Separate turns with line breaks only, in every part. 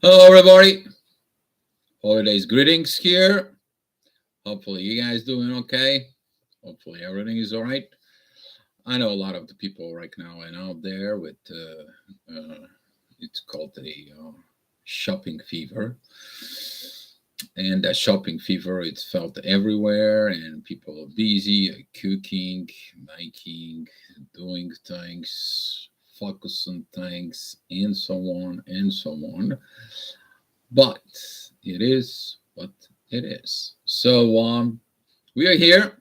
Hello, everybody. Holidays greetings here. Hopefully, you guys doing okay. Hopefully, everything is all right. I know a lot of the people right now and out there with it's called the shopping fever, and that shopping fever it's felt everywhere, and people are busy cooking, making, doing things, focus on things, and so on and so on. But it is what it is. So we are here.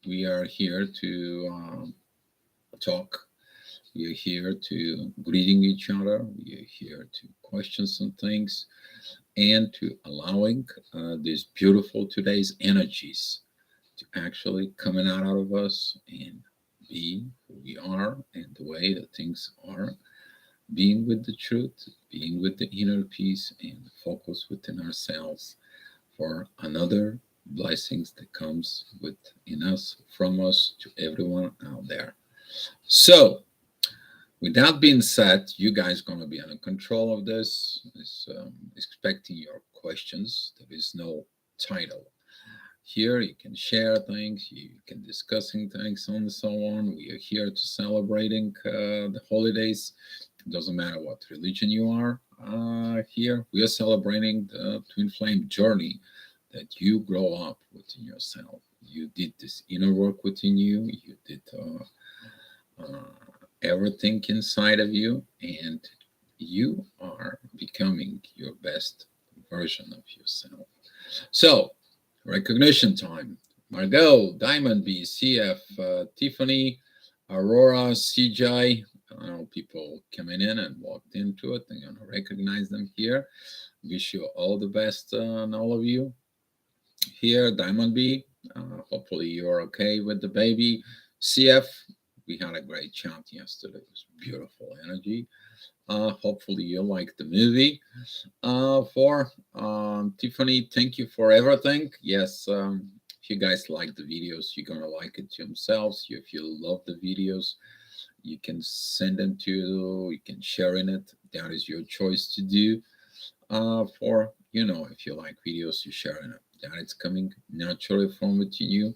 We are here to talk. We are here to greeting each other. We are here to question some things and to allowing these beautiful today's energies to actually coming out of us and be who we are and the way that things are, being with the truth, being with the inner peace, and focus within ourselves for another blessings that comes within us, from us to everyone out there. So, with that being said, you guys gonna be under control of this. Is expecting your questions. There is no title here. You can share things, you can discussing things, and so on. We are here to celebrating the holidays. It doesn't matter what religion you are. Here we are celebrating the twin flame journey that you grow up within yourself. You did this inner work within you. You did uh, everything inside of you, and you are becoming your best version of yourself. So, recognition time. Margot, Diamond B, CF, Tiffany, Aurora, CJ. I know people coming in and walked into it. I'm going to recognize them here. Wish you all the best, and all of you here. Diamond B, hopefully you're okay with the baby. CF, we had a great chat yesterday. It was beautiful energy. Hopefully you like the movie. For Tiffany, thank you for everything. Yes, if you guys like the videos, you're gonna like it yourselves. If you love the videos, you can send them to, you can share in it. That is your choice to do. For if you like videos, you share in it. That it's coming naturally from within you.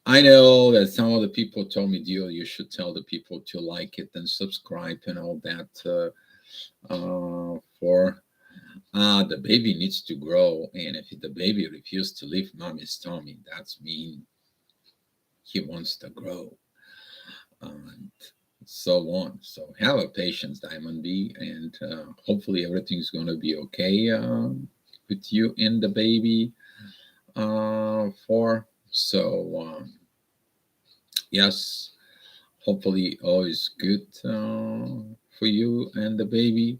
I know that some of the people told me, Dio, you should tell the people to like it and subscribe and all that. For the baby needs to grow, and if the baby refuses to leave mommy's tummy, that's mean he wants to grow, and so on. So have a patience, Diamond B, and hopefully everything's going to be okay with you and the baby. For so yes, hopefully all is good for you and the baby.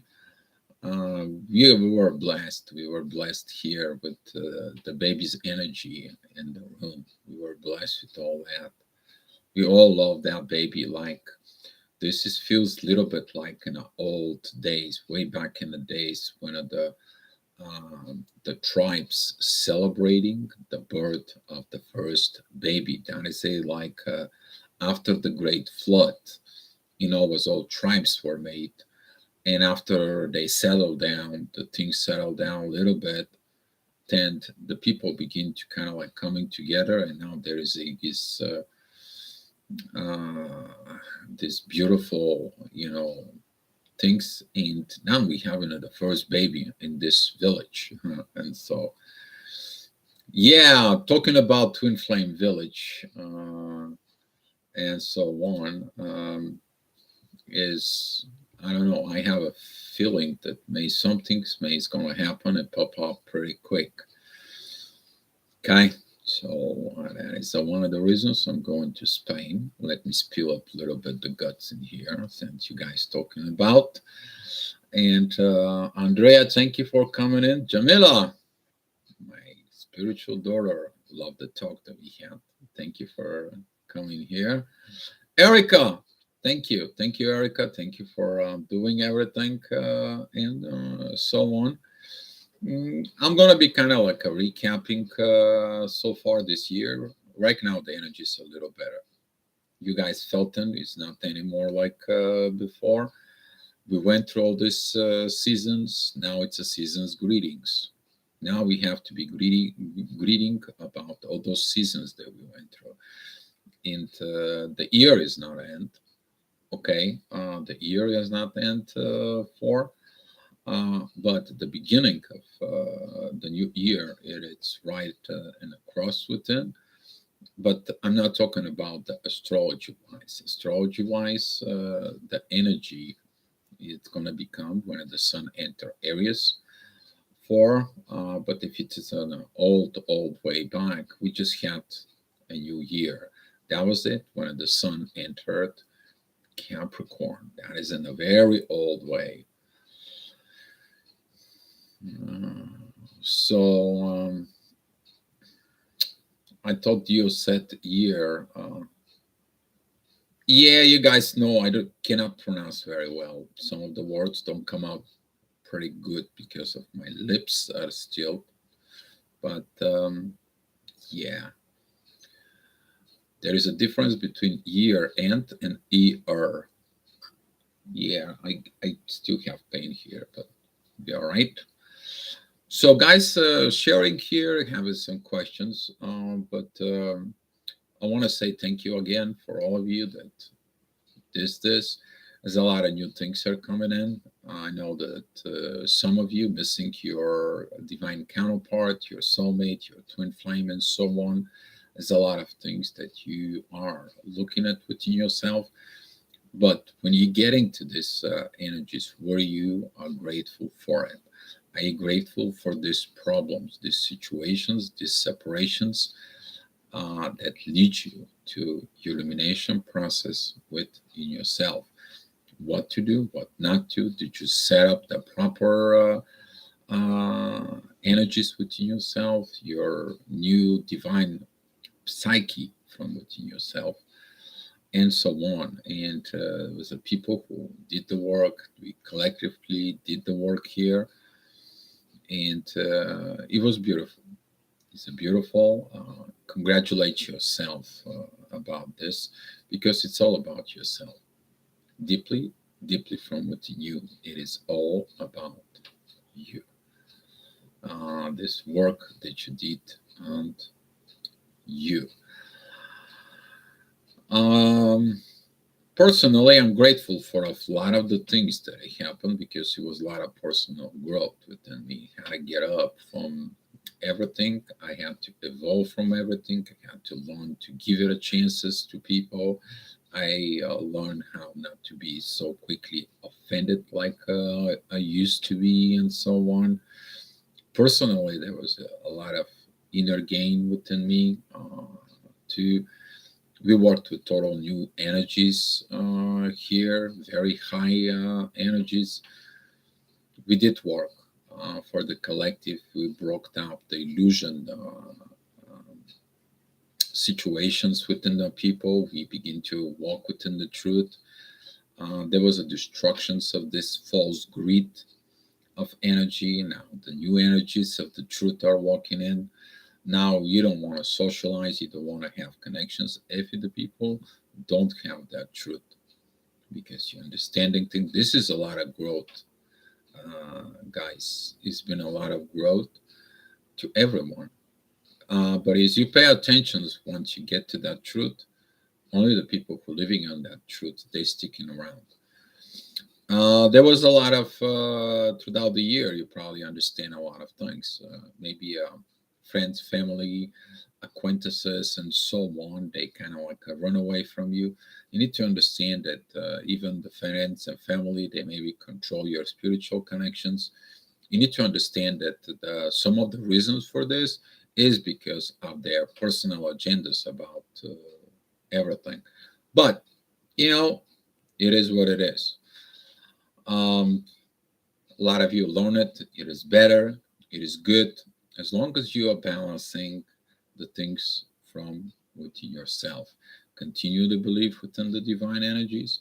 We were blessed. We were blessed here with the baby's energy in the room. We were blessed with all that. We all love that baby. Like this is feels a little bit like in the old days, way back in the days when the tribes celebrating the birth of the first baby. That is a like after the great flood, was all tribes were made, and after they settle down, the things settle down a little bit, then the people begin to kind of like coming together, and now there is uh, this beautiful things, and now we have the first baby in this village. And so yeah, talking about twin flame village and so on, is, I don't know. I have a feeling that something may is going to happen and pop up pretty quick. Okay, so that is one of the reasons I'm going to Spain. Let me spill up a little bit the guts in here since you guys talking about. And Andrea, thank you for coming in. Jamila, my spiritual daughter, love the talk that we had. Thank you for coming here. Erica, thank you, Erica. Thank you for doing everything and so on. I'm gonna be kind of like a recapping so far this year. Right now, the energy is a little better. You guys felt it; it's not anymore like before. We went through all these seasons. Now it's a season's greetings. Now we have to be greeting about all those seasons that we went through. And the year is not end. Okay, the year is not end for, but the beginning of the new year, it's right and across within. But I'm not talking about the astrology wise. Astrology wise, the energy it's going to become when the sun enter Aries for. But if it is an old way back, we just had a new year. That was it when the sun entered Capricorn. That is in a very old way. Uh, so I thought you said year. Yeah, you guys know cannot pronounce very well. Some of the words don't come out pretty good because of my lips are still. But yeah, there is a difference between year end and er. Yeah, I still have pain here, but be all right. So, guys, sharing here, having some questions, but I want to say thank you again for all of you that this. There's a lot of new things are coming in. I know that some of you missing your divine counterpart, your soulmate, your twin flame, and so on. There's a lot of things that you are looking at within yourself. But when you get into these energies, where you are grateful for it, are you grateful for these problems, these situations, these separations that lead you to your illumination process within yourself? What to do, what not to? Did you set up the proper energies within yourself, your new divine psyche from within yourself, and so on? And it was the people who did the work. We collectively did the work here, and it was beautiful. It's a beautiful. Congratulate yourself about this because it's all about yourself. Deeply, deeply from within you, it is all about you. This work that you did and you. Um, Personally, I'm grateful for a lot of the things that happened because it was a lot of personal growth within me. How to get up from everything. I had to evolve from everything. I had to learn to give it a chances to people. I learned how not to be so quickly offended like I used to be, and so on. Personally, there was a lot of inner gain within me. To We worked with total new energies here, very high energies. We did work for the collective. We broke down the illusion situations within the people. We begin to walk within the truth. There was a destruction of this false greed of energy. Now the new energies of the truth are walking in. Now you don't want to socialize, you don't want to have connections if the people don't have that truth because you're understanding things. This is a lot of growth, guys. It's been a lot of growth to everyone. But as you pay attention, once you get to that truth, only the people who are living on that truth, they sticking around. There was a lot of throughout the year. You probably understand a lot of things. Maybe friends, family, acquaintances, and so on. They kind of like run away from you. You need to understand that even the friends and family, they maybe control your spiritual connections. You need to understand that some of the reasons for this is because of their personal agendas about everything. But you know, it is what it is. Um, a lot of you learn it. It is better. It is good as long as you are balancing the things from within yourself. Continue to believe within the divine energies.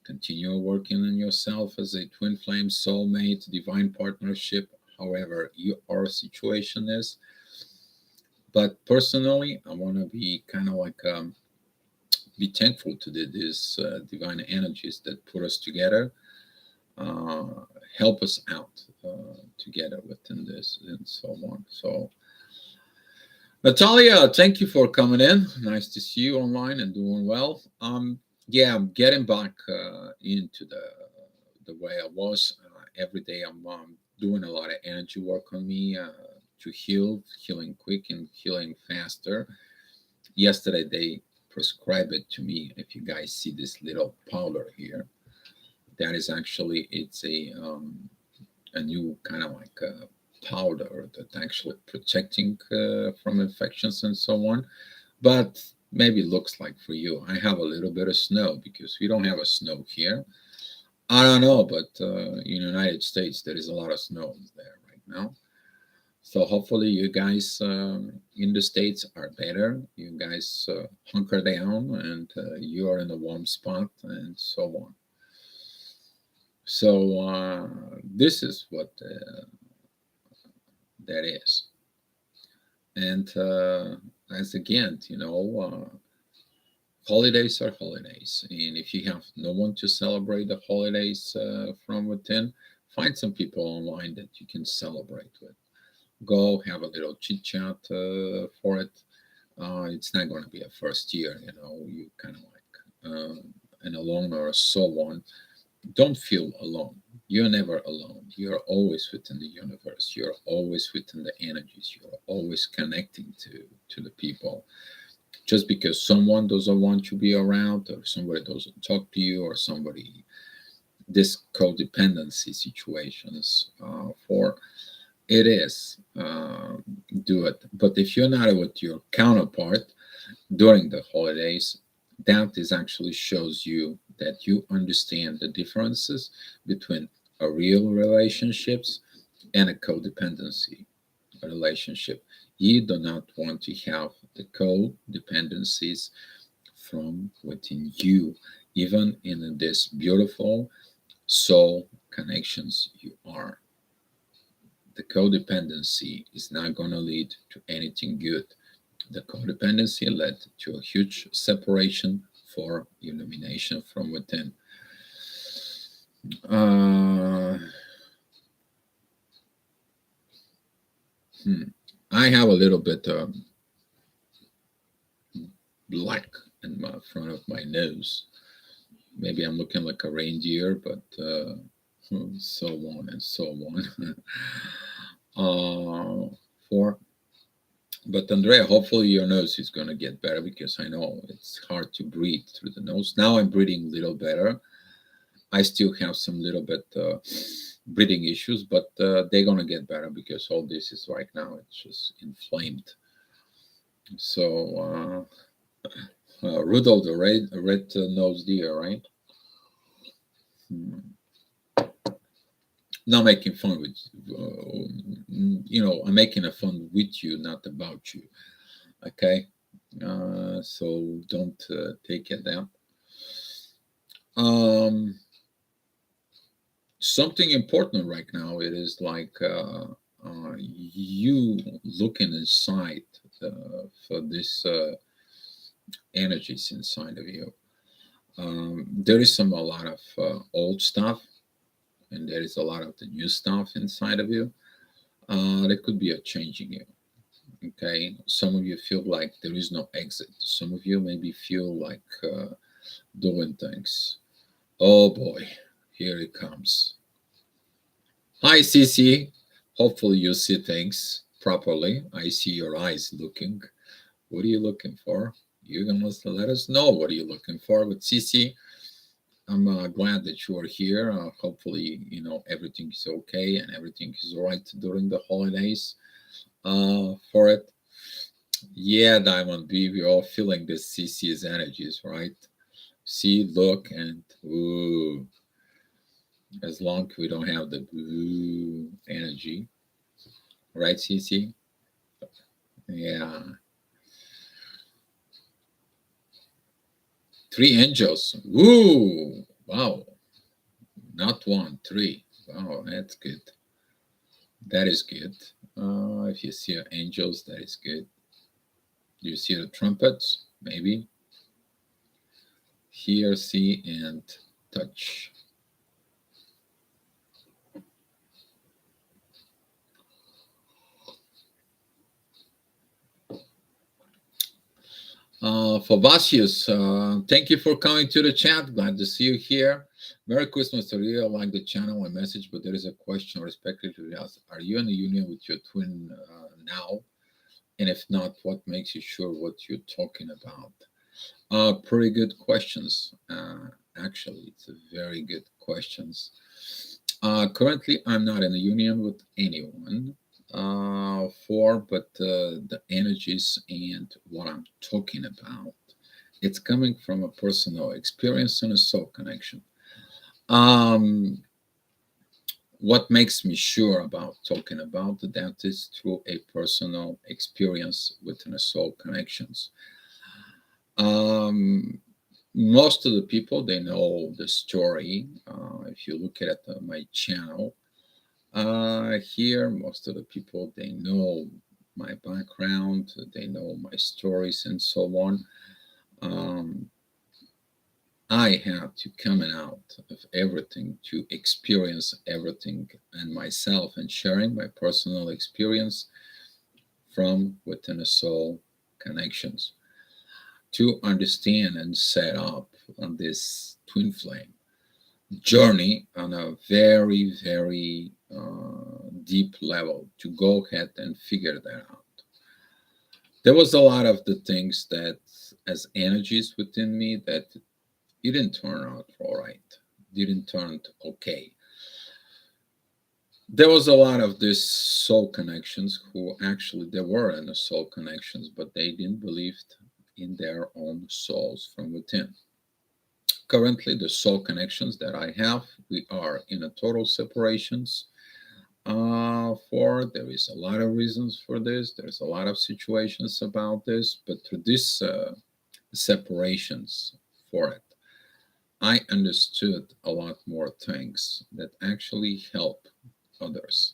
Continue working on yourself as a twin flame, soulmate, divine partnership, however your situation is. But personally, I want to be kind of like be thankful to these divine energies that put us together. help us out together within this and so on. So, Natalia, thank you for coming in. Nice to see you online and doing well. Yeah, I'm getting back into the way I was. Every day I'm doing a lot of energy work on me to healing quick and healing faster. Yesterday they prescribed it to me. If you guys see this little powder here, that is actually it's a new kind of like a powder that actually protecting from infections and so on. But maybe it looks like for you. I have a little bit of snow because we don't have a snow here. I don't know, but in the United States there is a lot of snow there right now. So hopefully you guys in the states are better. You guys hunker down and you are in a warm spot and so on. So this is what that is. And as again, holidays are holidays. And if you have no one to celebrate the holidays from within, find some people online that you can celebrate with. Go have a little chit chat for it. It's not going to be a first year, you kind of like and alone or so on. Don't feel alone. You're never alone. You're always within the universe. You're always within the energies. You're always connecting to the people. Just because someone doesn't want to be around, or somebody doesn't talk to you, or somebody this codependency situations for it is do it. But if you're not with your counterpart during the holidays, that is actually shows you that you understand the differences between a real relationships and a codependency relationship. You do not want to have the codependencies from within you, even in this beautiful soul connections you are. The codependency is not going to lead to anything good. The codependency led to a huge separation for illumination from within. I have a little bit of black in my front of my nose. Maybe I'm looking like a reindeer, but so on and so on. For But Andrea, hopefully your nose is going to get better because I know it's hard to breathe through the nose. Now I'm breathing a little better. I still have some little bit breathing issues, but they're going to get better because all this is right now, it's just inflamed. So, Rudolph the red-nosed deer, right? Not making fun with, I'm making a fun with you, not about you. Okay, so don't take it down. Something important right now. It is like you looking inside for this energies inside of you. There is a lot of old stuff, and there is a lot of the new stuff inside of you. There could be a change in you. Okay, some of you feel like there is no exit. Some of you maybe feel like doing things. Oh boy, here it comes. Hi, Cece. Hopefully you see things properly. I see your eyes looking. What are you looking for? You're gonna let us know what are you looking for. But Cece, I'm glad that you are here. Hopefully, everything is okay and everything is all right during the holidays. For it, yeah, Diamond B, we're all feeling this CC's energies, right? See, look, and ooh. As long as we don't have the blue energy, right, CC? Yeah. 3 angels. Woo! Wow. Not one, three. Wow, that's good. That is good. If you see angels, that is good. Do you see the trumpets? Maybe. Hear, see, and touch. Favasius, thank you for coming to the chat. Glad to see you here. Merry Christmas to you. I like the channel and message, but there is a question respectively asked. Are you in a union with your twin now? And if not, what makes you sure what you're talking about? Pretty good questions. Actually, it's a very good questions. Currently, I'm not in a union with anyone but the energies and what I'm talking about, it's coming from a personal experience and a soul connection. Um, what makes me sure about talking about that is through a personal experience within a soul connections. Um, Most of the people they know the story. If you look at my channel here, most of the people they know my background, they know my stories and so on. Um, I had to coming out of everything to experience everything and myself and sharing my personal experience from within a soul connections to understand and set up on this twin flame journey on a very, very deep level to go ahead and figure that out. There was a lot of the things that, as energies within me, that didn't turn out all right, didn't turn out okay. There was a lot of these soul connections who actually they were in the soul connections, but they didn't believe in their own souls from within. Currently, the soul connections that I have, we are in a total separations. For there is a lot of reasons for this. There's a lot of situations about this, but through this separations for it, I understood a lot more things that actually help others.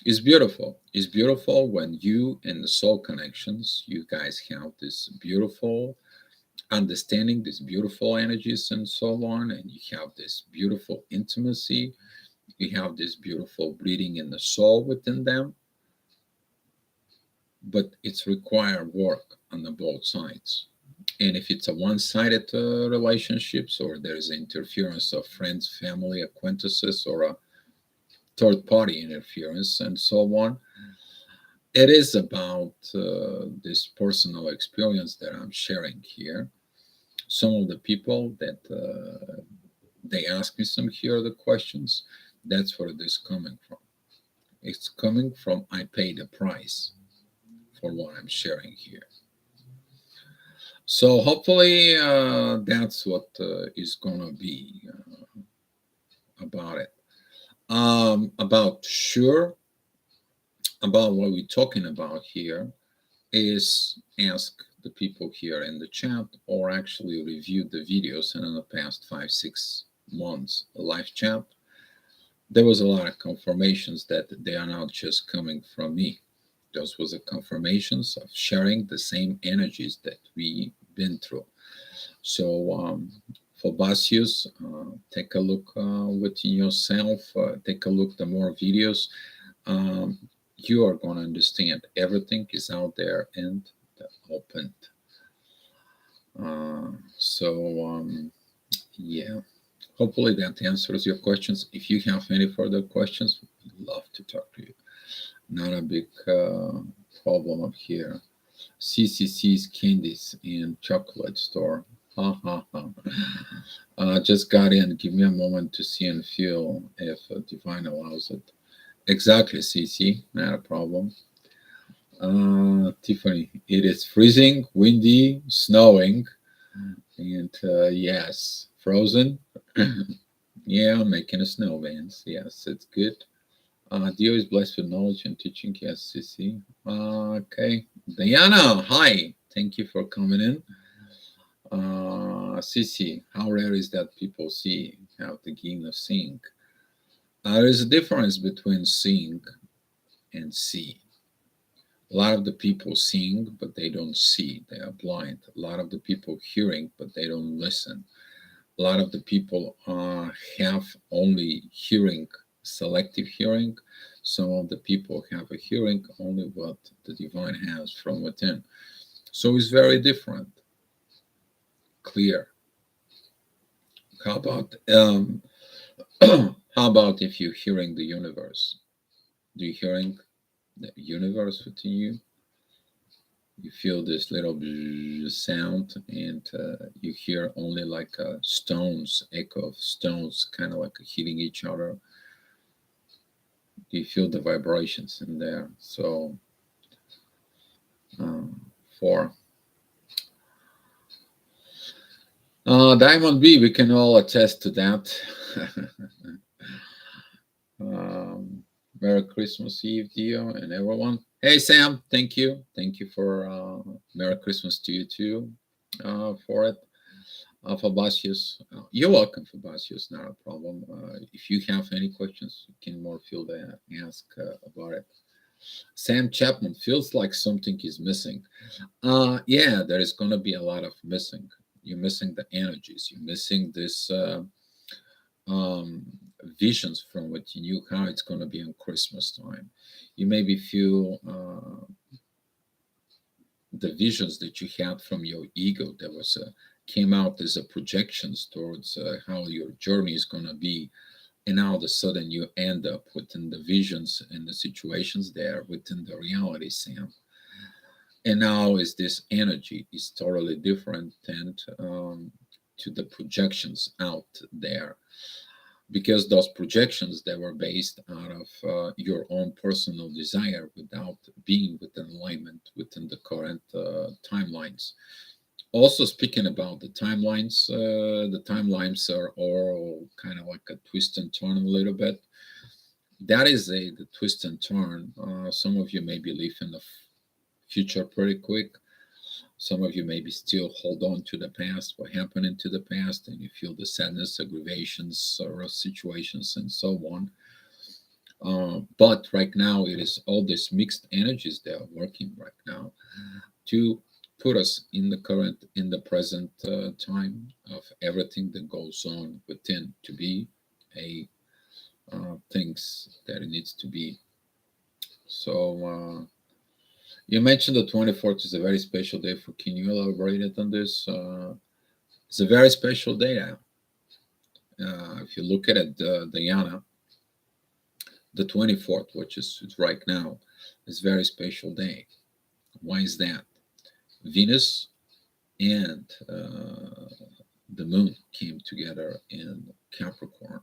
It's beautiful. It's beautiful when you and the soul connections, you guys have this beautiful understanding, these beautiful energies and so on, and you have this beautiful intimacy. You have this beautiful breathing in the soul within them, but it's required work on the both sides. And if it's a one-sided relationships or there is interference of friends, family, acquaintances, or a third-party interference and so on, it is about this personal experience that I'm sharing here. Some of the people that they ask me some here the questions, that's where it is coming from. It's coming from I paid a price for what I'm sharing here. So hopefully that's what is gonna be about it. About sure about what we're talking about here is ask the people here in the chat or actually review the videos in the past 5 6 months live chat. There was a lot of confirmations that they are not just coming from me. Those was a confirmations of sharing the same energies that we been through. So for Basius, take a look within yourself. Take a look the more videos. Um, you are going to understand everything is out there and opened. So yeah, hopefully that answers your questions. If you have any further questions, we'd love to talk to you. Not a big problem up here. CCC's candies and chocolate store. Ha ha ha. Just got in. Give me a moment to see and feel if Divine allows it. Exactly, CC. Not a problem. Tiffany, it is freezing, windy, snowing, and yes, frozen. Yeah, making a snowman. Yes, it's good. Dio is blessed with knowledge and teaching. Yes, CC. Okay. Diana, hi. Thank you for coming in. CC, how rare is that people have the gift of seeing? There is a difference between seeing and see. A lot of the people seeing, but they don't see. They are blind. A lot of the people hearing, but they don't listen. A lot of the people have only hearing, selective hearing. Some of the people have a hearing only what the divine has from within. So it's very different, clear. How about how about if you're hearing the universe? Do you hearing the universe within you? You feel this little sound, and you hear only like stones, echo of stones, kind of like hitting each other. You feel the vibrations in there. So for Diamond B, we can all attest to that. um, Merry Christmas Eve, Dio, and everyone. Hey, Sam, thank you. Thank you for Merry Christmas to you too for it. Fabacius, you're welcome, Fabacius, not a problem. If you have any questions, you can more feel to ask about it. Sam Chapman feels like something is missing. Yeah, there is going to be a lot of missing. You're missing the energies. You're missing this um, visions from what you knew how it's going to be on Christmas time. You maybe feel the visions that you had from your ego that was came out as a projections towards how your journey is going to be, and all of a sudden you end up within the visions and the situations there within the reality, Sam. And now is this energy is totally different than to the projections out there, because those projections that were based out of your own personal desire without being within alignment within the current timelines. Also, speaking about the timelines are all kind of like a twist and turn a little bit. That is the twist and turn. Some of you may believe in the future pretty quick. Some of you maybe still hold on to the past, what happened into the past, and you feel the sadness, aggravations, or situations, and so on. But right now, it is all these mixed energies that are working right now to put us in the current, in the present time of everything that goes on within to be a things that it needs to be. So you mentioned the 24th is a very special day for. Can you elaborate it on this? It's a very special day. If you look at it, Diana, the 24th, which is right now, is a very special day. Why is that? Venus and the moon came together in Capricorn.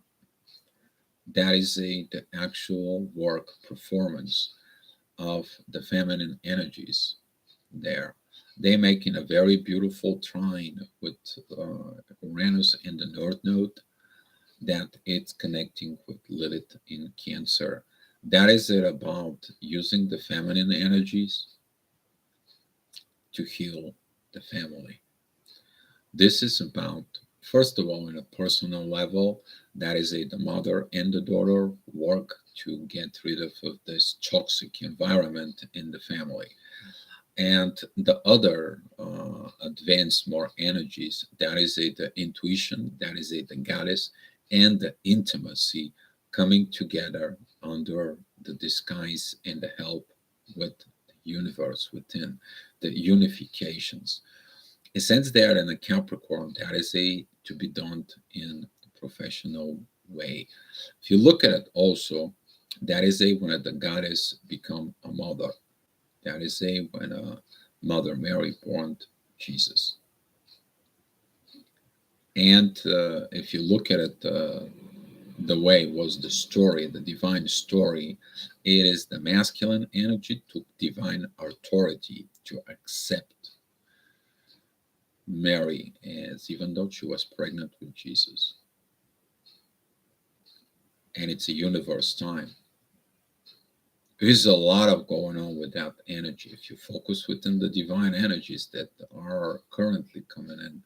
That is the actual work performance of the feminine energies there. They making a very beautiful trine with Uranus in the North Node, that it's connecting with Lilith in Cancer. That is it about using the feminine energies to heal the family. This is about, first of all, in a personal level, that is the mother and the daughter work to get rid of this toxic environment in the family. And the other advanced more energies, that is the intuition, that is the goddess, and the intimacy coming together under the disguise and the help with the universe within the unifications. Since they are in a Capricorn, that is to be done in a professional way. If you look at it also, that is when the goddess become a mother. That is when Mother Mary born Jesus. And if you look at it, the way was the story, the divine story, it is the masculine energy took divine authority to accept Mary as, even though she was pregnant with Jesus. And it's a universe time. There's a lot of going on with that energy. If you focus within the divine energies that are currently coming in,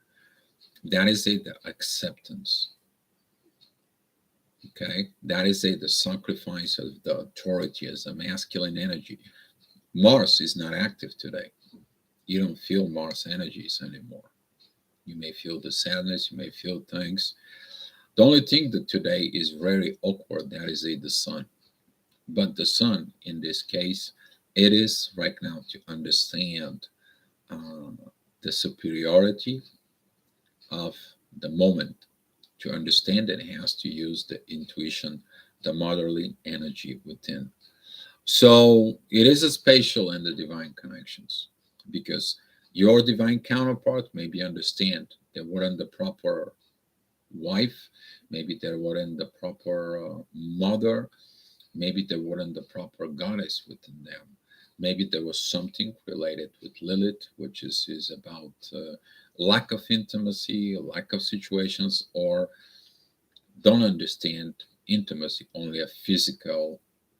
that is the acceptance. Okay, that is the sacrifice of the authority as a masculine energy. Mars is not active today. You don't feel Mars energies anymore. You may feel the sadness, you may feel things. The only thing that today is very awkward, that is the sun. But the sun, in this case, it is right now to understand uh, the superiority of the moment. To understand it, has to use the intuition, the motherly energy within. So it is a spatial and the divine connections, because your divine counterpart maybe understand they weren't the proper wife, maybe they weren't the proper mother, maybe they weren't the proper goddess within them. Maybe there was something related with Lilith, which is about lack of intimacy, lack of situations, or don't understand intimacy only of physical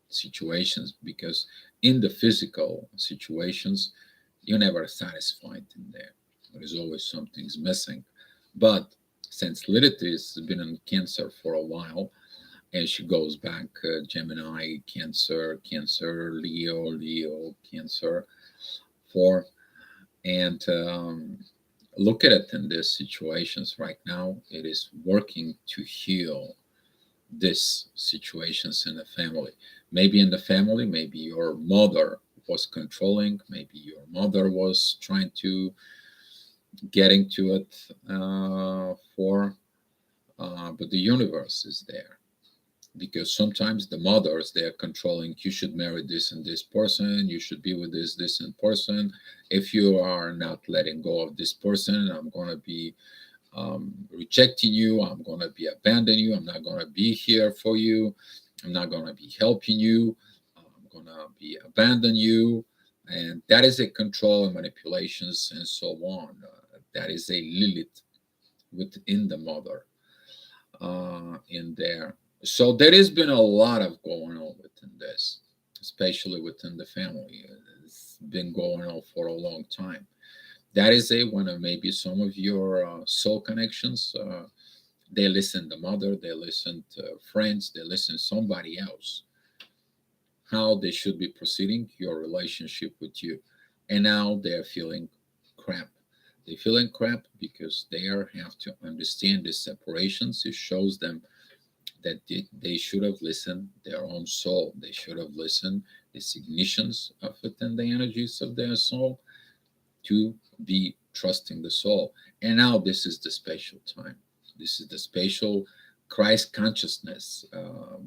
situations, because in the physical situations you're never satisfied in there. There is always something's missing. But since Lilith has been in Cancer for a while, and she goes back Gemini, Cancer, Cancer, Leo, Leo, Cancer, for and look at it in these situations right now. It is working to heal these situations in the family. Maybe in the family, maybe your mother was controlling, maybe your mother was trying to get into it but the universe is there, because sometimes the mothers, they are controlling, you should marry this and this person, you should be with this and person. If you are not letting go of this person, I'm going to be rejecting you, I'm going to be abandoning you, I'm not going to be here for you, I'm not going to be helping you, I'm going to be abandon you. And that is a control and manipulations and so on. That is a Lilith within the mother in there. So there has been a lot of going on within this, especially within the family. It's been going on for a long time. That is a one of maybe some of your soul connections. They listen to mother, they listen to friends, they listen to somebody else, how they should be proceeding your relationship with you. And now they're feeling crap. They're feeling crap because they have to understand the separations. It shows them that they should have listened their own soul. They should have listened the ignitions of within the energies of their soul to be trusting the soul. And now this is the spatial time. This is the spatial Christ consciousness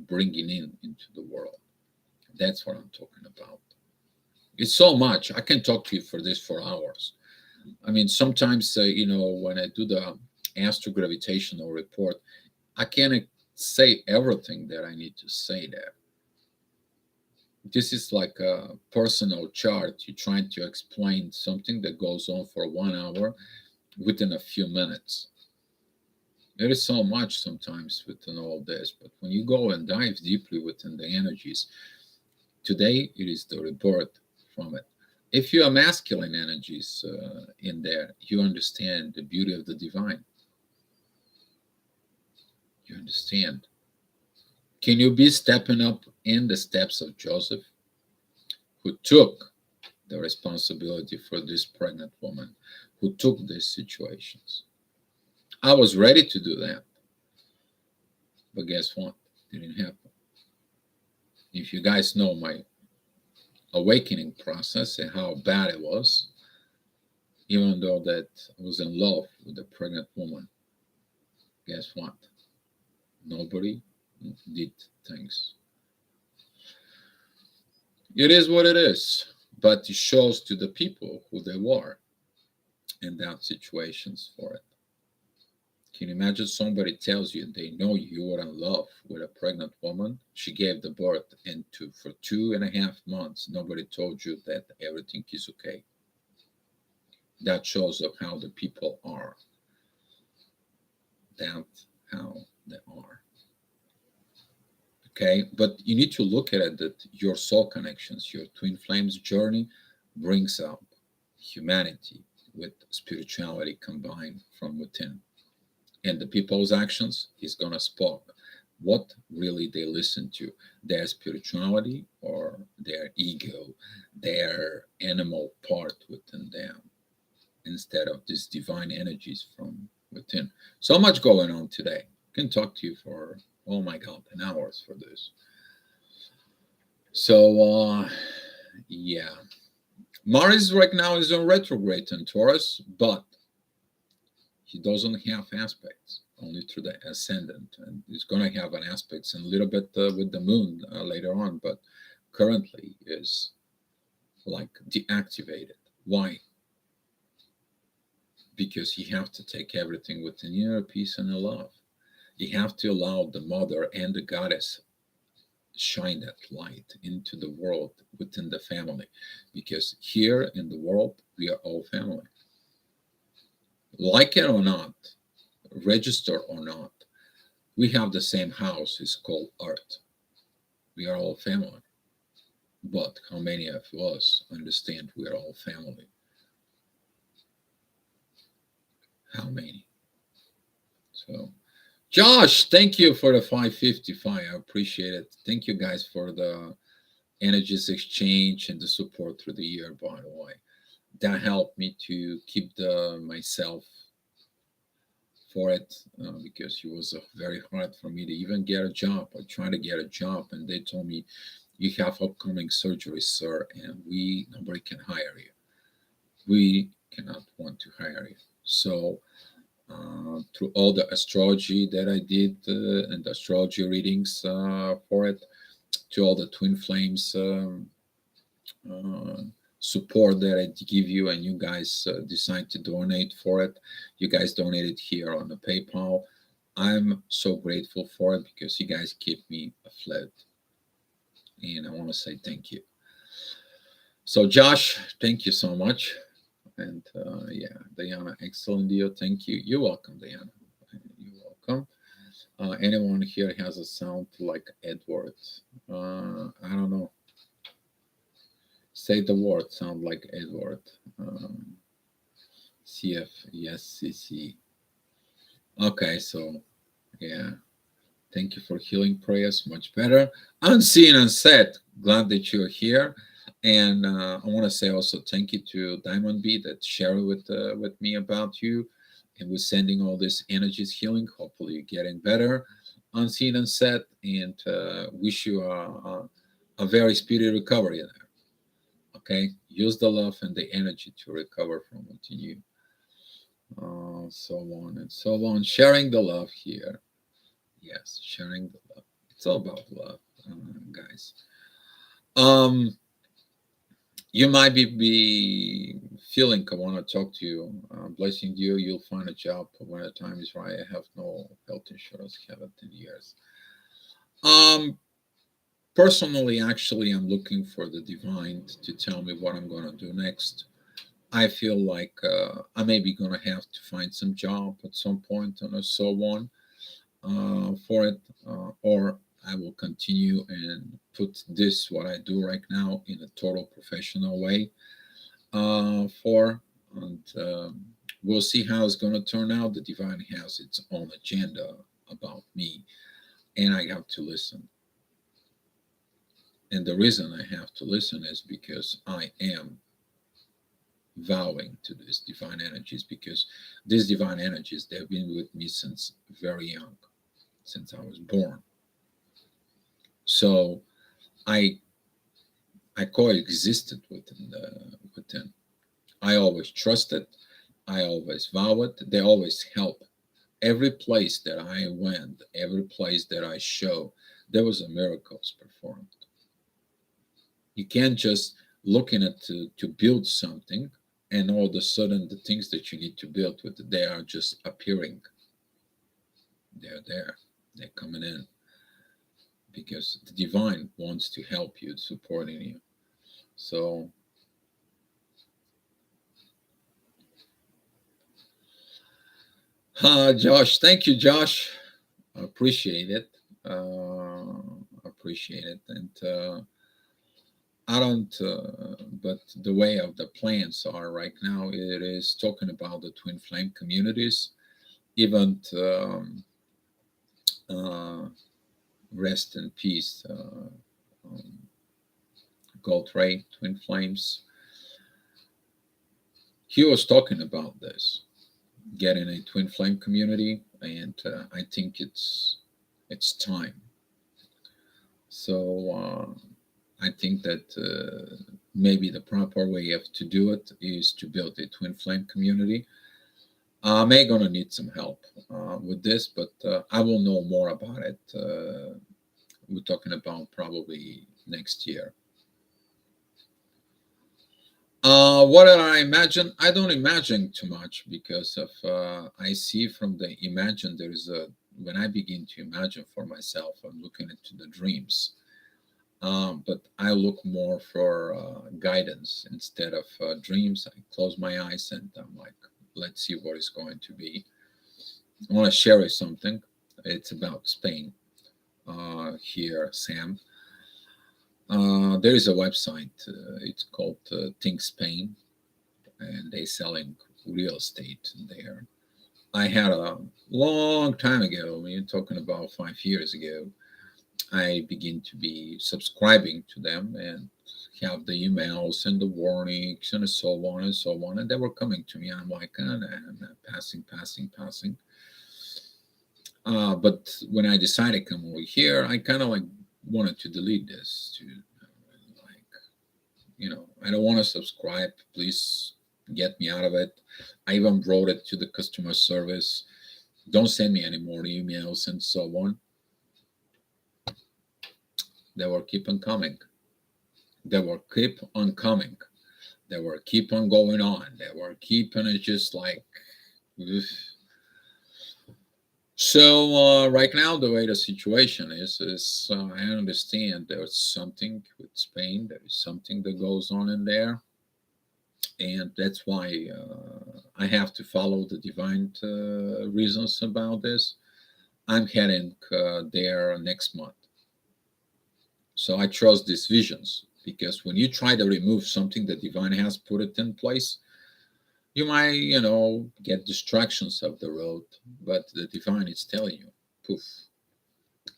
bringing into the world. That's what I'm talking about. It's so much. I can talk to you for this for hours. I mean, sometimes, when I do the astrogravitational report, I can't say everything that I need to say there. This is like a personal chart. You're trying to explain something that goes on for 1 hour within a few minutes. There is so much sometimes within all this, but when you go and dive deeply within the energies, today it is the rebirth from it. If you are masculine energies in there, you understand the beauty of the divine. You understand. Can you be stepping up in the steps of Joseph, who took the responsibility for this pregnant woman, who took these situations? I was ready to do that, but guess what? It didn't happen. If you guys know my awakening process and how bad it was, even though that I was in love with a pregnant woman, guess what? Nobody did things. It is what it is, but it shows to the people who they were in that situations for it. Can you imagine somebody tells you they know you were in love with a pregnant woman? She gave the birth, and for 2.5 months, nobody told you that everything is okay. That shows of how the people are. That's how they are. Okay, but you need to look at it that your soul connections, your twin flames journey brings up humanity with spirituality combined from within. And the people's actions is gonna spoke what really they listen to, their spirituality or their ego, their animal part within them, instead of these divine energies from within. So much going on today. I can talk to you for, oh my god, an hours for this. So yeah, Mars right now is on retrograde in Taurus, but he doesn't have aspects only through the ascendant, and he's going to have an aspects in a little bit with the moon later on, but currently is like deactivated. Why? Because you have to take everything with an inner peace and a love. You have to allow the mother and the goddess shine that light into the world within the family, because here in the world we are all family. Like it or not, register or not, we have the same house. It's called Earth. We are all family. But how many of us understand we are all family? How many? So, Josh, thank you for the 555. I appreciate it. Thank you guys for the energies exchange and the support through the year, by the way. That helped me to keep the myself for it because it was very hard for me to even get a job. I tried to get a job, and they told me, "You have upcoming surgery, sir, and nobody can hire you. We cannot want to hire you." So through all the astrology that I did and the astrology readings for it, to all the twin flames uh, support that I give you, and you guys decide to donate for it. You guys donated here on the PayPal. I'm so grateful for it because you guys keep me afloat, and I want to say thank you. So, Josh, thank you so much. And yeah, Diana, excellent deal. Thank you. You're welcome, Diana. You're welcome. Anyone here has a sound like Edward? I don't know. Say the word, sound like Edward. CF, yes, CC. Okay, so yeah. Thank you for healing prayers. Much better. Unseen, unsaid. Glad that you're here. And I want to say also thank you to Diamond B that shared with me about you, and we're sending all this energies healing. Hopefully, you're getting better. Unseen, unsaid, and wish you a very speedy recovery there. Okay, use the love and the energy to recover from what you knew. So on and so on. Sharing the love here. Yes, sharing the love. It's all about love, guys. Um, you might be feeling I want to talk to you. Blessing you, you'll find a job when the time is right. I have no health insurance, haven't in years. Um, Personally, actually, I'm looking for the divine to tell me what I'm going to do next. I feel like I may be going to have to find some job at some point and so on for it, or I will continue and put this what I do right now in a total professional way for, and we'll see how it's going to turn out. The divine has its own agenda about me, and I have to listen. And the reason I have to listen is because I am vowing to these divine energies, because these divine energies, they've been with me since very young, since I was born. So I I coexisted within. I always trusted. I always vowed. They always help. Every place that I went, every place that I show, there was a miracles performed. You can't just looking at to build something, and all of a sudden the things that you need to build with, they are just appearing. They're there. They're coming in because the divine wants to help you, supporting you. So Josh, thank you, Josh. I appreciate it. Appreciate it. And I don't, but the way of the plans are right now, it is talking about the twin flame communities, even uh, rest in peace, um, Gold Ray, twin flames. He was talking about this, getting a twin flame community, and I think it's time. So I think that maybe the proper way of to do it is to build a twin flame community. May gonna need some help with this, but I will know more about it. We're talking about probably next year. What did I imagine? I don't imagine too much because of I see from the imagine there is a when I begin to imagine for myself, I'm looking into the dreams. But I look more for guidance instead of dreams. I close my eyes and I'm like, let's see what is going to be. I want to share you something. It's about Spain here, Sam. There is a website. It's called Think Spain, and they selling real estate there. I had a long time ago. When you're talking about 5 years ago, I begin to be subscribing to them and have the emails and the warnings and so on and so on. And they were coming to me. I'm like, oh, nah, I'm not passing, passing, passing. But when I decided to come over here, I kind of like wanted to delete this to like, I don't want to subscribe. Please get me out of it. I even wrote it to the customer service. Don't send me any more emails and so on. They will keep on coming. They will keep on coming. They will keep on going on. They will keep on just like. Ugh. So right now, the way the situation is I understand there's something with Spain. There is something that goes on in there, and that's why I have to follow the divine reasons about this. I'm heading there next month. So I trust these visions because when you try to remove something the divine has put it in place, you might, get distractions of the road, but the divine is telling you, poof.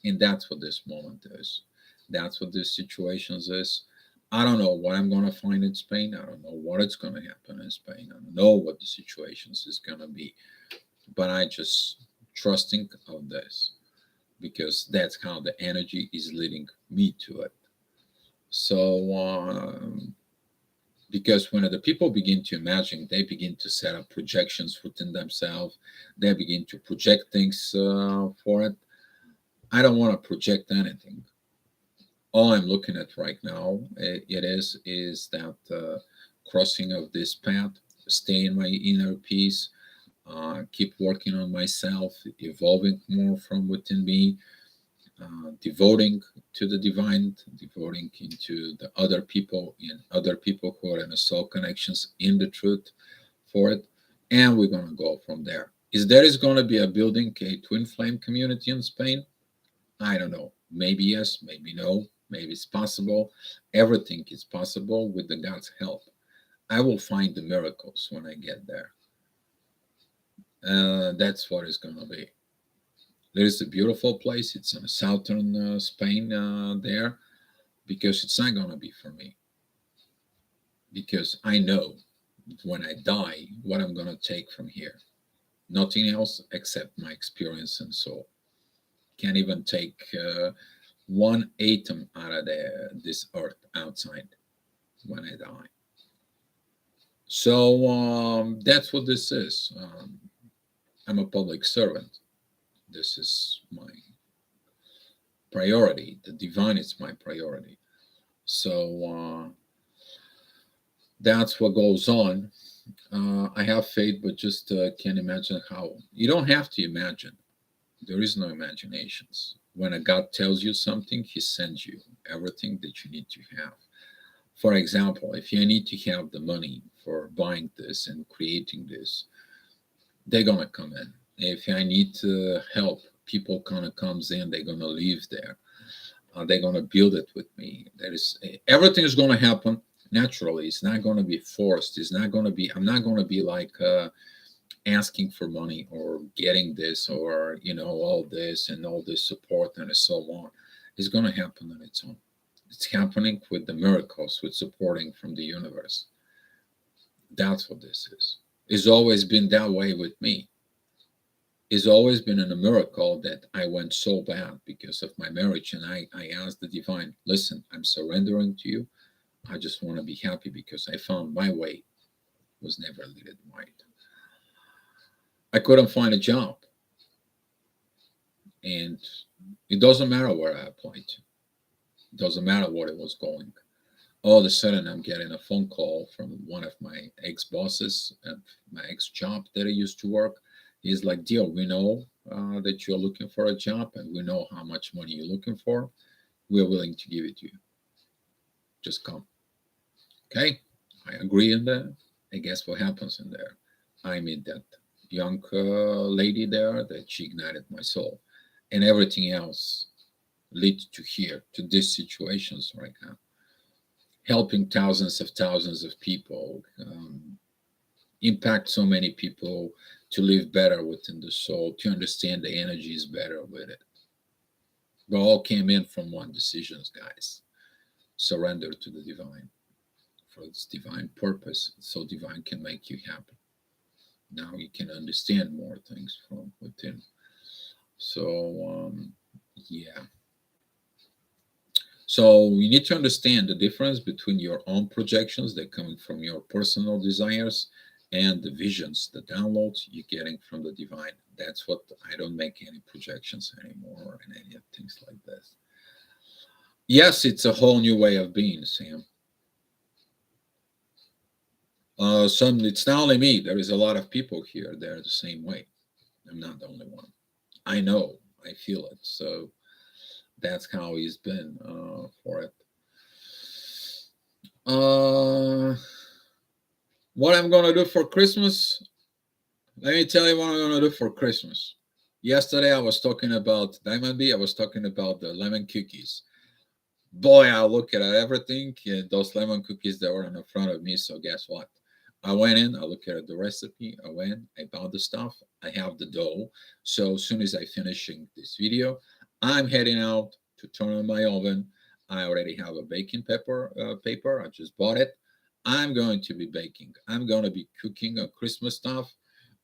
And that's what this moment is. That's what this situation is. I don't know what I'm going to find in Spain. I don't know what it's going to happen in Spain. I don't know what the situations is going to be. But I just trusting of this because that's how the energy is leading me to it. So, because when the people begin to imagine, they begin to set up projections within themselves. They begin to project things for it. I don't want to project anything. All I'm looking at right now, is that crossing of this path, stay in my inner peace, keep working on myself, evolving more from within me, devoting to the divine, devoting into the other people and other people who are in the soul connections in the truth for it. And we're going to go from there. Is going to be a building a twin flame community in Spain? I don't know. Maybe yes, maybe no. Maybe it's possible. Everything is possible with the God's help. I will find the miracles when I get there. That's what it's going to be. There is a beautiful place. It's in southern Spain there because it's not going to be for me. Because I know when I die what I'm going to take from here. Nothing else except my experience and soul. Can't even take one atom out of this earth outside when I die. So that's what this is. I'm a public servant. This is my priority. The divine is my priority. So that's what goes on. I have faith, but just can't imagine how. You don't have to imagine. There is no imaginations. When a God tells you something, He sends you everything that you need to have. For example, if you need to have the money for buying this and creating this, they're gonna come in. If I need to help, people kind of comes in. They're gonna live there. They're gonna build it with me. There is everything is gonna happen naturally. It's not gonna be forced. It's not gonna be. I'm not gonna be like. Asking for money or getting this or all this support and so on is going to happen on its own. It's happening with the miracles with supporting from the universe. That's what this is. It's always been that way with me. It's always been a miracle that I went so bad because of my marriage, and I asked the divine, listen, I'm surrendering to you. I just want to be happy because I found my way was never leaded right. I couldn't find a job, and it doesn't matter where I applied to. It doesn't matter what it was going. All of a sudden, I'm getting a phone call from one of my ex bosses at my ex job that I used to work. He's like, "Deal, we know that you're looking for a job, and we know how much money you're looking for. We're willing to give it to you. Just come." Okay, I agree in that. And guess what happens in there? I meet that young lady there that she ignited my soul, and everything else leads to here, to these situations right now, helping thousands of people, impact so many people to live better within the soul, to understand the energies better with it. But all came in from one decisions, guys. Surrender to the divine for its divine purpose, so divine can make you happy. Now you can understand more things from within. So yeah. So you need to understand the difference between your own projections that coming from your personal desires and the visions, the downloads you're getting from the divine. That's what I don't make any projections anymore and any of things like this. Yes, it's a whole new way of being, Sam. Some it's not only me. There is a lot of people here. They're the same way. I'm not the only one. I know. I feel it. So that's how he's been for it. What I'm gonna do for Christmas? Let me tell you what I'm gonna do for Christmas. Yesterday I was talking about Diamond Bee. I was talking about the lemon cookies. Boy, I look at everything. Those lemon cookies that were in the front of me. So guess what? I went in. I looked at the recipe. I went. I bought the stuff. I have the dough. So as soon as I finishing this video, I'm heading out to turn on my oven. I already have a baking paper. I just bought it. I'm going to be baking. I'm going to be cooking Christmas stuff.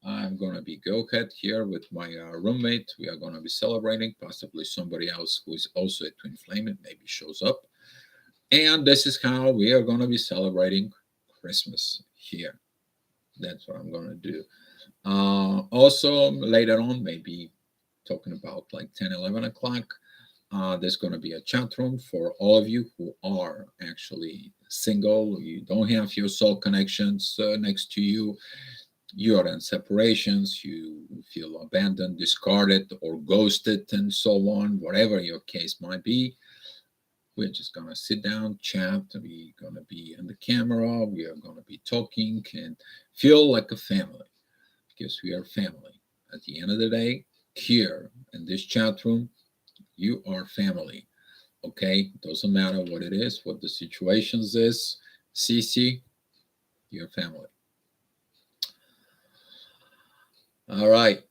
I'm going to be go ahead here with my roommate. We are going to be celebrating. Possibly somebody else who is also a twin flame and maybe shows up. And this is how we are going to be celebrating Christmas here. That's what I'm going to do. Also, later on, maybe talking about like 10, 11 o'clock, there's going to be a chat room for all of you who are actually single. You don't have your soul connections next to you. You are in separations. You feel abandoned, discarded, or ghosted, and so on, whatever your case might be. We're just going to sit down, chat. We're going to be on the camera. We are going to be talking and feel like a family because we are family. At the end of the day, here in this chat room, you are family. Okay? Doesn't matter what it is, what the situations is. CC, you're family. All right.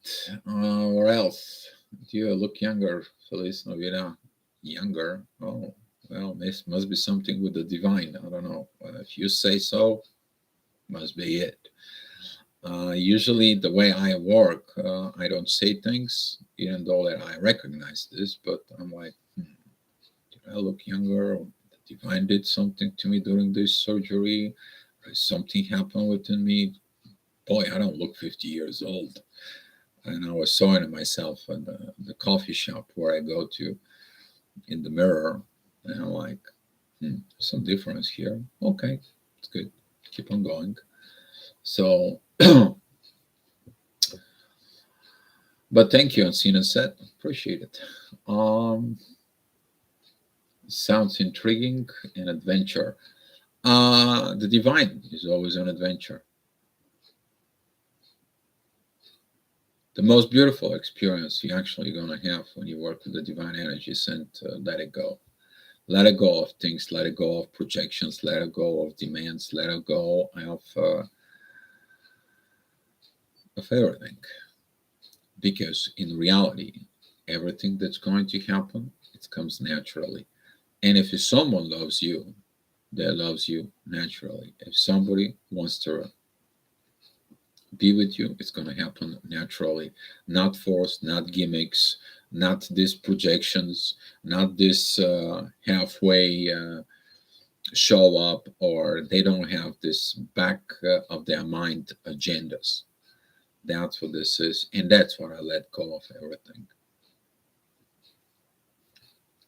Where else? You look younger, Feliz Navidad. Younger. Oh, well, this must be something with the divine. I don't know. If you say so, must be it. Usually, the way I work, I don't say things, even though that I recognize this. But I'm like, did I look younger? Or the divine did something to me during this surgery? Or something happened within me? Boy, I don't look 50 years old. And I was saying to myself in the coffee shop where I go to in the mirror, and I'm like, some difference here. Okay, it's good. Keep on going. So, but thank you, Ancina said. Appreciate it. Sounds intriguing and adventure. The divine is always an adventure. The most beautiful experience you're actually going to have when you work with the divine energies and let it go. Let it go of things, let it go of projections, let it go of demands, let it go of everything. Because in reality, everything that's going to happen, it comes naturally. And if someone loves you, that loves you naturally. If somebody wants to be with you, it's going to happen naturally, not forced, not gimmicks, not these projections, not this halfway show up, or they don't have this back of their mind agendas. That's what this is, and that's what I let go of everything.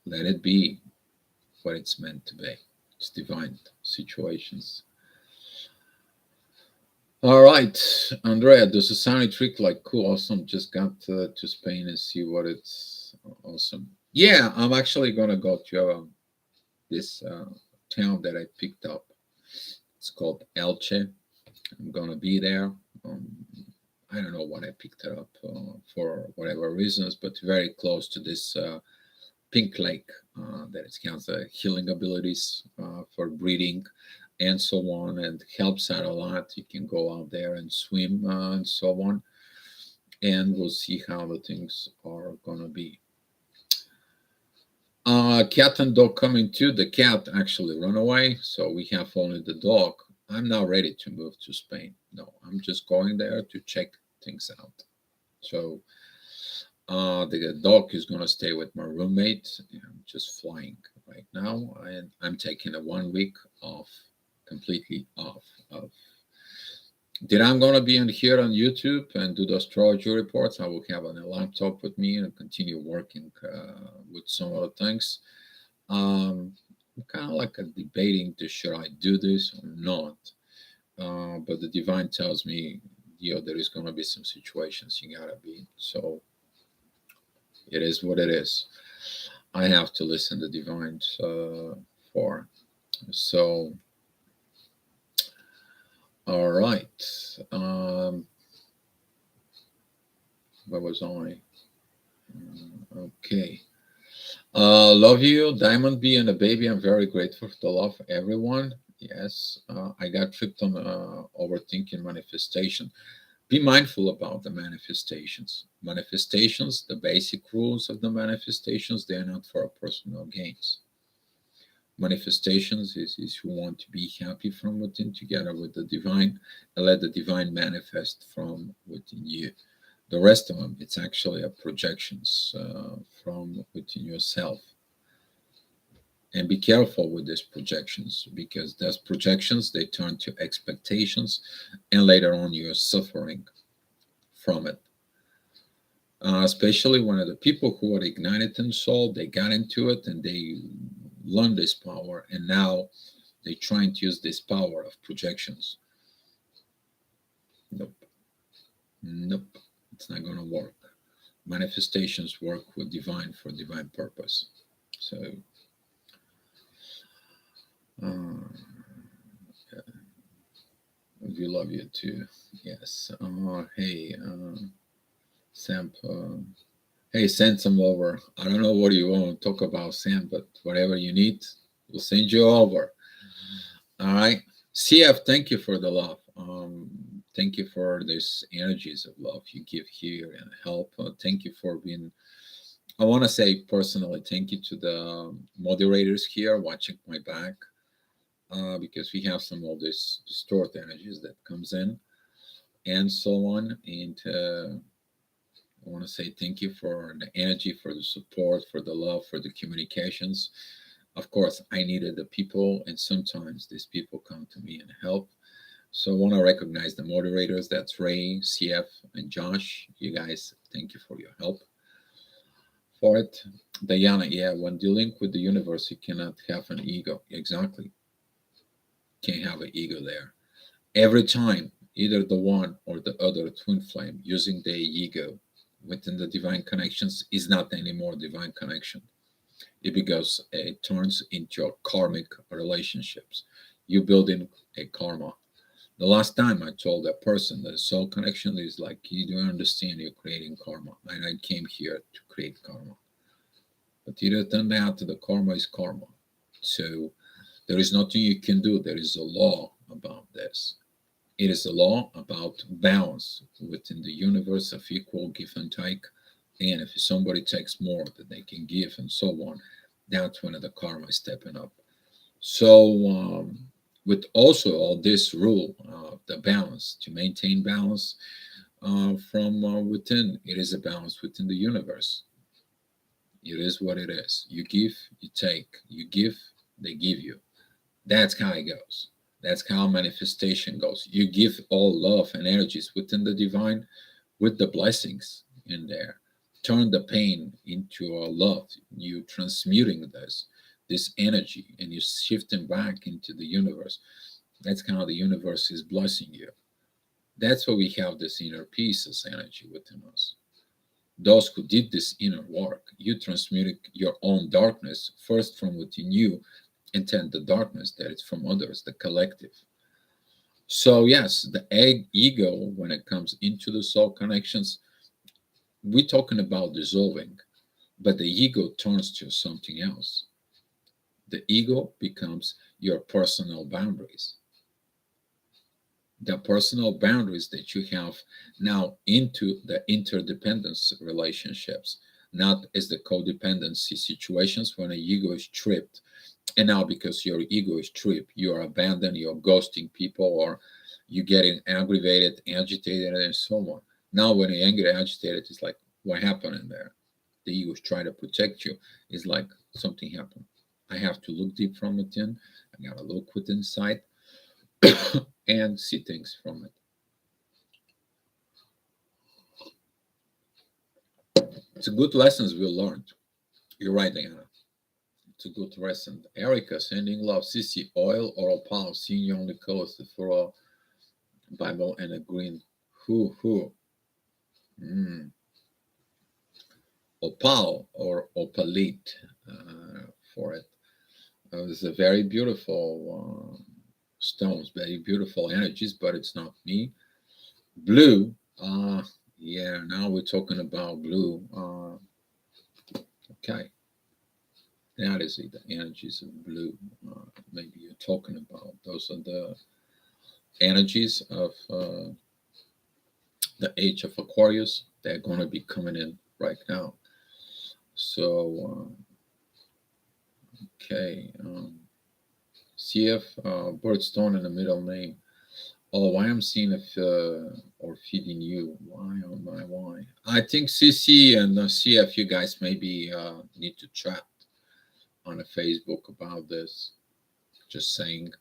Let it be what it's meant to be. It's divine situations. All right, Andrea, does a sound trick like cool? Awesome. Just got to Spain and see what it's awesome. Yeah, I'm actually gonna go to this town that I picked up. It's called Elche. I'm gonna be there. Um, I don't know what I picked it up for whatever reasons, but very close to this pink lake that it has healing abilities for breathing and so on, and helps out a lot. You can go out there and swim and so on, and we'll see how the things are gonna be. Cat and dog coming too. The cat actually run away, so we have only the dog. I'm not ready to move to Spain. No, I'm just going there to check things out. So the dog is gonna stay with my roommate. I'm just flying right now, and I'm taking a 1 week off, completely off of. Did I'm gonna be on here on YouTube and do the astrology reports? I will have a laptop with me and continue working with some other things. I'm kind of like debating to should I do this or not. But the divine tells me, there is gonna be some situations you gotta be. So it is what it is. I have to listen to divine for. So, all right. Where was I? Okay. Love you, Diamond B and the baby. I'm very grateful for the love, everyone. Yes, I got tripped on overthinking manifestation. Be mindful about the manifestations. Manifestations, the basic rules of the manifestations, they are not for our personal gains. Manifestations is who want to be happy from within together with the divine and let the divine manifest from within you. The rest of them, it's actually a projections from within yourself. And be careful with these projections because those projections they turn to expectations, and later on you're suffering from it. Especially when the people who are ignited in soul, they got into it and they learned this power, and now they're trying to use this power of projections. Nope, nope, it's not gonna work. Manifestations work with divine for divine purpose. So, uh, we love you too. Yes. Hey, Sam. Hey, send some over. I don't know what you want to talk about, Sam, but whatever you need, we'll send you over. All right. CF, thank you for the love. Thank you for these energies of love you give here and help. Thank you for being. I want to say personally, thank you to the moderators here watching my back, because we have some of this stored energies that comes in and so on. And I want to say thank you for the energy, for the support, for the love, for the communications. Of course, I needed the people, and sometimes these people come to me and help. So I want to recognize the moderators. That's Ray, CF, and Josh. You guys, thank you for your help for it. Diana, yeah, when dealing with the universe, you cannot have an ego. Exactly. Can't have an ego there. Every time, either the one or the other twin flame using the ego within the divine connections is not anymore divine connection. It turns into your karmic relationships. You build in a karma. The last time I told that person that soul connection is like, you don't understand, you're creating karma. And I came here to create karma. But it turned out that the karma is karma. So there is nothing you can do. There is a law about this. It is a law about balance within the universe of equal give and take. And if somebody takes more than they can give and so on, that's when the karma is stepping up. So, with also all this rule, the balance, to maintain balance from within, it is a balance within the universe. It is what it is. You give, you take. You give, they give you. That's how it goes. That's how manifestation goes. You give all love and energies within the divine with the blessings in there. Turn the pain into a love. You transmuting this energy and you shifting back into the universe. That's how the universe is blessing you. That's why we have this inner peace as energy within us. Those who did this inner work, you transmuted your own darkness first from within you, and then the darkness that is from others, the collective. So yes, the ego, when it comes into the soul connections, we're talking about dissolving, but the ego turns to something else. The ego becomes your personal boundaries, the personal boundaries that you have now into the interdependence relationships, not as the codependency situations when the ego is tripped. And now, because your ego is tripped, you are abandoned, you're ghosting people, or you're getting aggravated, agitated, and so on. Now, when you're angry, agitated, it's like, what happened in there? The ego is trying to protect you. It's like something happened. I have to look deep from within. I gotta look within inside and see things from it. It's a good lessons we learned. You're right, Diana. It's a good lesson. Erica sending love. Sissy, oil or opal, seeing you on the coast for a Bible and a green. Who? Mm. Opal or opalite for it. It's a very beautiful stones, very beautiful energies, but it's not me. Blue. Yeah, now we're talking about blue. Okay. That is it, the energies of blue. Maybe you're talking about. Those are the energies of the age of Aquarius. They're going to be coming in right now. So, okay. CF Birdstone in the middle name. Oh, why I'm seeing if or feeding you? Why oh my why? I think CC and CF, you guys maybe need to chat on a Facebook about this. Just saying.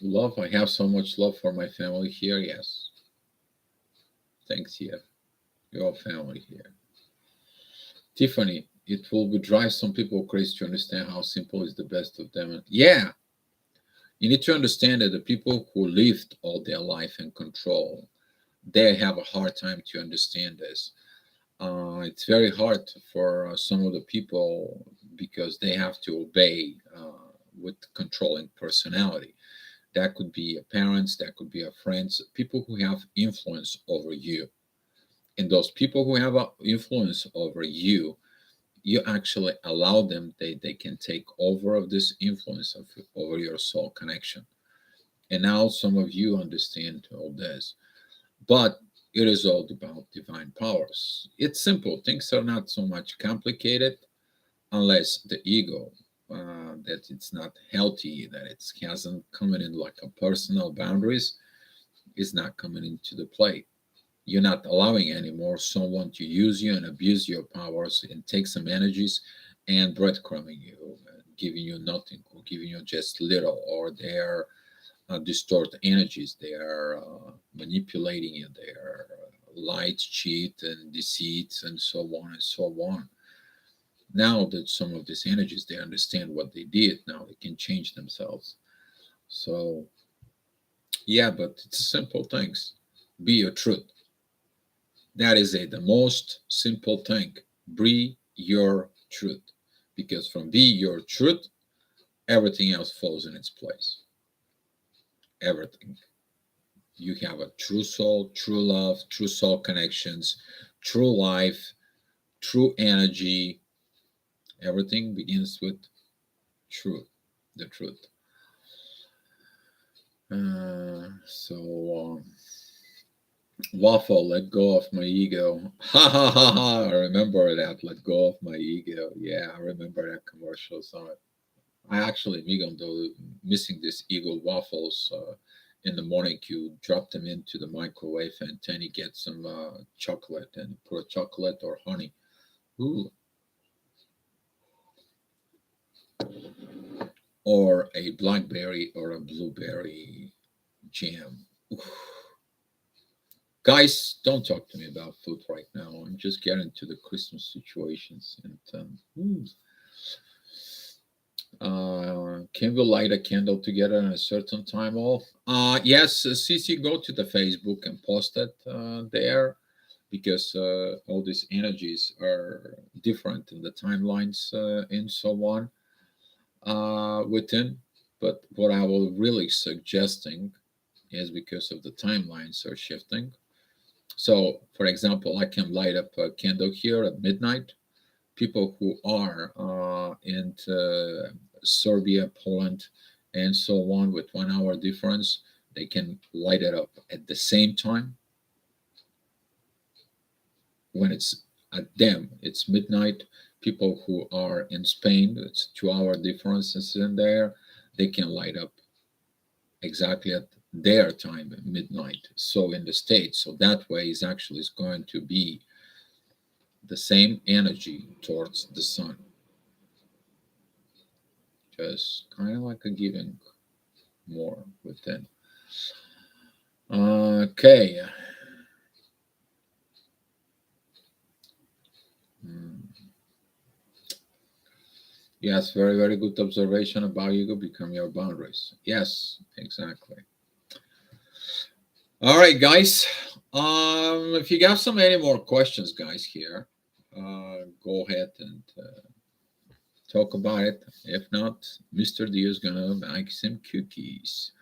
Love. I have so much love for my family here. Yes. Thanks, CF. Your family here. Tiffany, it will be drive some people crazy to understand how simple is the best of them. Yeah, you need to understand that the people who lived all their life in control, they have a hard time to understand this. It's very hard for some of the people because they have to obey with controlling personality. That could be a parents, that could be a friends, people who have influence over you. And those people who have influence over you, you actually allow them, they can take over of this influence over your soul connection. And now some of you understand all this, but it is all about divine powers. It's simple. Things are not so much complicated unless the ego, that it's not healthy, that it hasn't coming in like a personal boundaries, is not coming into the play. You're not allowing anymore someone to use you and abuse your powers and take some energies and breadcrumbing you, giving you nothing, or giving you just little, or they're distort energies. They are manipulating you. They are light, cheat, and deceit, and so on and so on. Now that some of these energies, they understand what they did. Now they can change themselves. So yeah, but it's simple things. Be your truth. That is it. The most simple thing. Be your truth. Because from be your truth, everything else falls in its place. Everything. You have a true soul, true love, true soul connections, true life, true energy. Everything begins with truth, the truth. Waffle, let go of my ego. Ha ha ha ha! I remember that. Let go of my ego. Yeah, I remember that commercial. So I actually, Migo, though, missing this ego waffles in the morning you drop them into the microwave and then you get some chocolate and put chocolate or honey. Ooh. Or a blackberry or a blueberry jam. Oof. Guys, don't talk to me about food right now. I'm just getting to the Christmas situations. And can we light a candle together in a certain time off? Yes, Cece, go to the Facebook and post it there because all these energies are different in the timelines and so on within. But what I will really suggesting is because of the timelines are shifting. So, for example, I can light up a candle here at midnight. People who are in Serbia, Poland, and so on with 1 hour difference, they can light it up at the same time. When it's at them, it's midnight. People who are in Spain, it's 2 hour differences in there, they can light up exactly at their time at midnight. So in the States, so that way is actually is going to be the same energy towards the sun. Just kind of like a giving more within. Okay. Mm. Yes, very, very good observation about ego become your boundaries. Yes, exactly. All right, guys. If you got some any more questions, guys, here, go ahead and talk about it. If not, Mr. D is gonna make some cookies.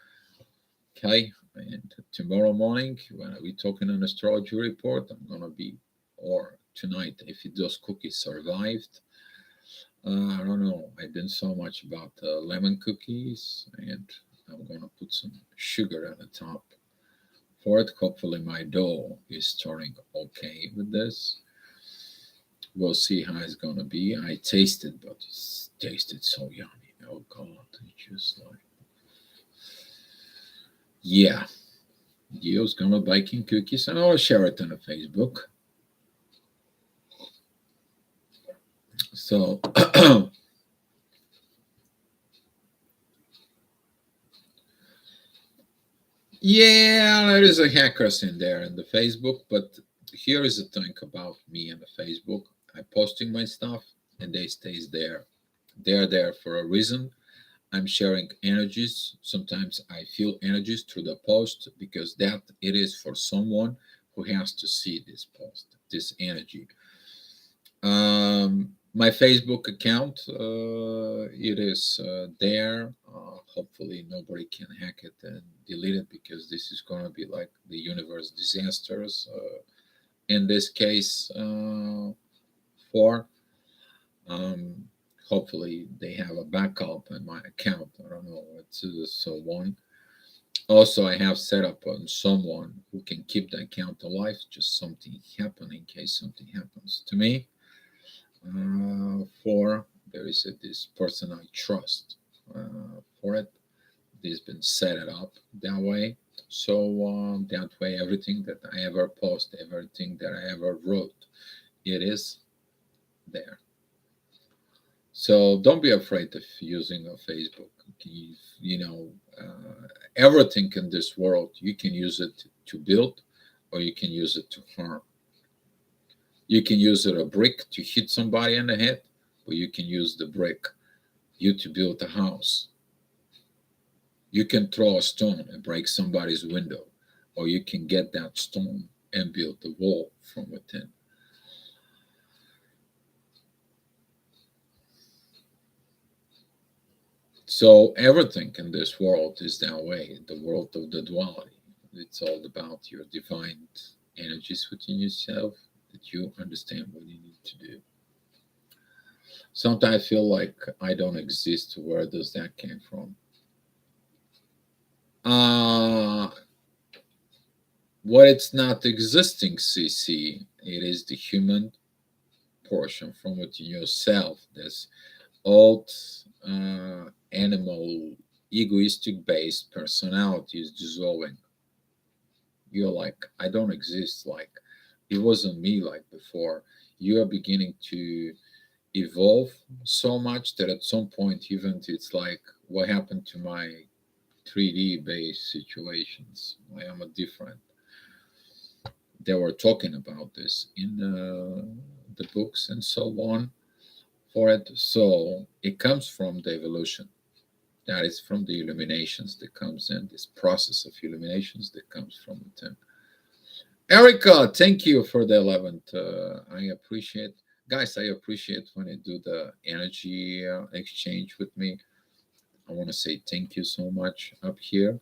Okay, and tomorrow morning when we talking an astrology report, I'm gonna be or tonight if those cookies survived. I don't know. I didn't so much about lemon cookies, and I'm gonna put some sugar at the top for it. Hopefully, my dough is turning okay with this. We'll see how it's gonna be. I tasted, but it tasted so yummy. Oh God, it's just like yeah. Gio's gonna baking cookies, and I'll share it on the Facebook. So yeah, there is a hackers in there in the Facebook, but here is the thing about me and the Facebook. I posting my stuff and they stays there. They're there for a reason. I'm sharing energies. Sometimes I feel energies through the post because that it is for someone who has to see this post, this energy. My Facebook account, it is there. Hopefully, nobody can hack it and delete it because this is going to be like the universe disasters. In this case, for um, hopefully they have a backup in my account. I don't know what's so on. Also, I have set up on someone who can keep the account alive. Just something happen in case something happens to me. For there is this person I trust for it. This been set it up that way. So that way, everything that I ever post, everything that I ever wrote, it is there. So don't be afraid of using a Facebook. You know, everything in this world, you can use it to build, or you can use it to harm. You can use it a brick to hit somebody in the head, or you can use the brick you to build a house. You can throw a stone and break somebody's window, or you can get that stone and build the wall from within. So everything in this world is that way, the world of the duality. It's all about your divine energies within yourself that you understand what you need to do. Sometimes I feel like I don't exist. Where does that came from? Uh what it's not existing, CC, it is the human portion from within yourself. This old animal egoistic based personality is dissolving. You're like, I don't exist. Like, it wasn't me like before. You are beginning to evolve so much that at some point, even it's like, what happened to my 3D based situations? Why am I different? They were talking about this in the books and so on for it. So it comes from the evolution. That is from the illuminations that comes in, this process of illuminations that comes from within. Erica, thank you for the 11th. I appreciate, guys, I appreciate when you do the energy exchange with me. I want to say thank you so much up here.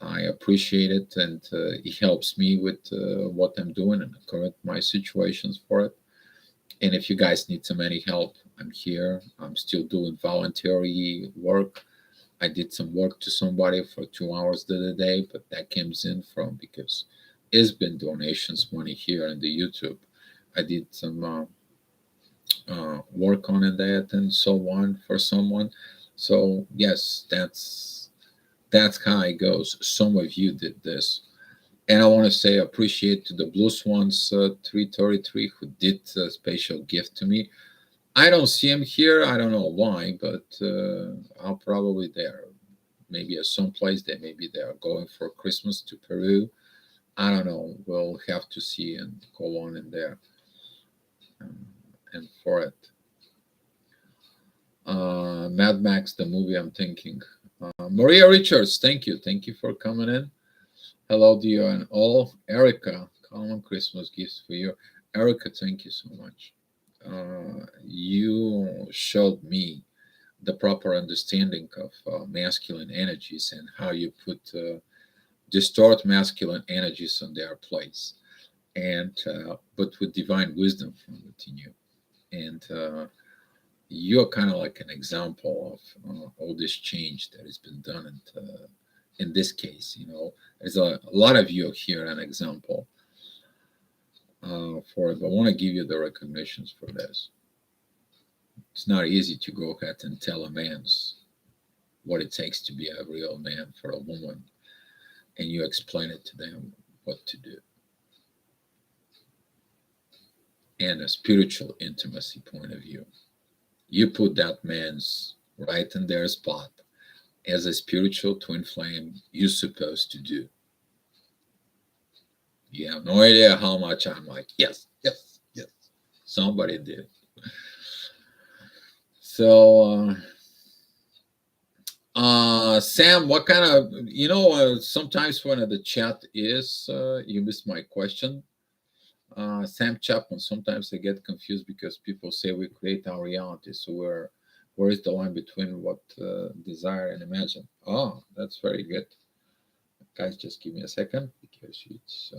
I appreciate it, and it helps me with what I'm doing and correct my situations for it. And if you guys need some any help, I'm here. I'm still doing voluntary work. I did some work to somebody for 2 hours the other day, but that comes in from because it's been donations money here in the YouTube. I did some work on that and so on for someone. So yes, that's how it goes. Some of you did this. And I want to say appreciate to the Blue Swans 333 who did a special gift to me. I don't see him here. I don't know why, but I'll probably there. Maybe at some place that maybe they are going for Christmas to Peru. I don't know. We'll have to see and go on in there and for it. Mad Max, the movie I'm thinking. Maria Richards, thank you. Thank you for coming in. Hello, dear, and all. Erica, common Christmas gifts for you. Erica, thank you so much. You showed me the proper understanding of masculine energies and how you put distort masculine energies on their place, and but with divine wisdom from within you. And you're kind of like an example of all this change that has been done. And in this case, there's a lot of you here an example for it. But I want to give you the recognitions for this. It's not easy to go ahead and tell a man what it takes to be a real man for a woman, and you explain it to them what to do. And a spiritual intimacy point of view, you put that man's right in their spot as a spiritual twin flame you're supposed to do. You have no idea how much I'm like, yes, yes, yes. Somebody did. So, Sam, what kind of, sometimes when the chat is, you miss my question. Sam Chapman, sometimes I get confused because people say we create our reality. So where is the line between what desire and imagine? Oh, that's very good. Guys, just give me a second because it's.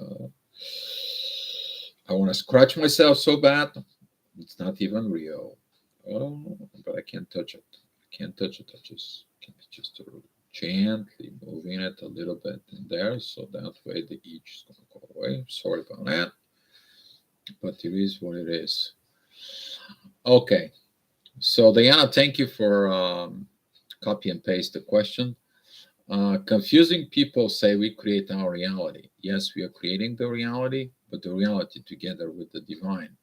I want to scratch myself so bad. It's not even real. Oh, but I can't touch it. I can't touch it. I just gently moving it a little bit in there, so that way the itch is going to go away. Sorry about that, but it is what it is. Okay, so Diana, thank you for copy and paste the question. Confusing people say we create our reality. Yes, we are creating the reality, but the reality together with the divine.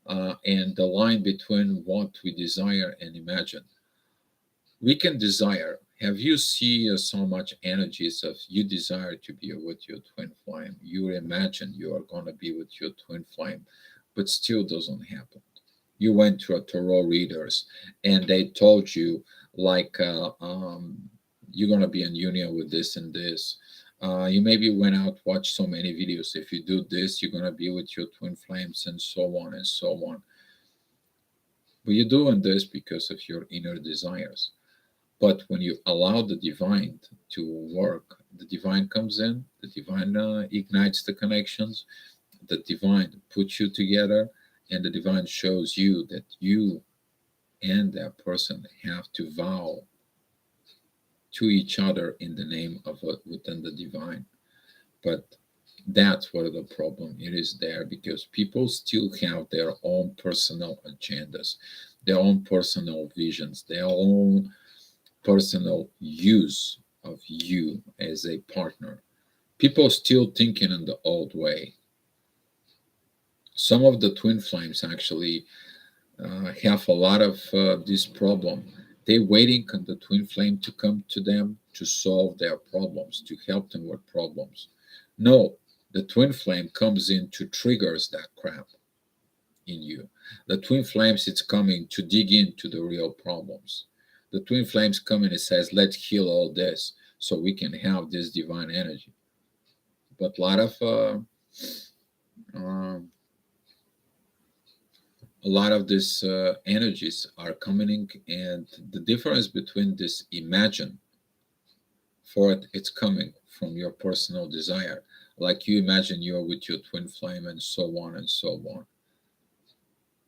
And the line between what we desire and imagine. We can desire. Have you seen so much energies of you desire to be with your twin flame? You imagine you are going to be with your twin flame, but still doesn't happen. You went to a tarot readers and they told you like you're going to be in union with this and this. You maybe went out, watched so many videos. If you do this, you're going to be with your twin flames and so on and so on. But you're doing this because of your inner desires. But when you allow the divine to work, the divine comes in, the divine ignites the connections, the divine puts you together, and the divine shows you that you and that person have to vow to each other in the name of within the divine. But that's where the problem it is there, because people still have their own personal agendas, their own personal visions, their own personal use of you as a partner. People still thinking in the old way. Some of the twin flames actually have a lot of this problem. They're waiting on the twin flame to come to them to solve their problems, to help them with problems. No, the twin flame comes in to triggers that crap in you. The twin flames, it's coming to dig into the real problems. The twin flames come in and says, let's heal all this so we can have this divine energy. But a lot of um, a lot of these energies are coming in, and the difference between this imagine for it, it's coming from your personal desire. Like you imagine you're with your twin flame and so on and so on.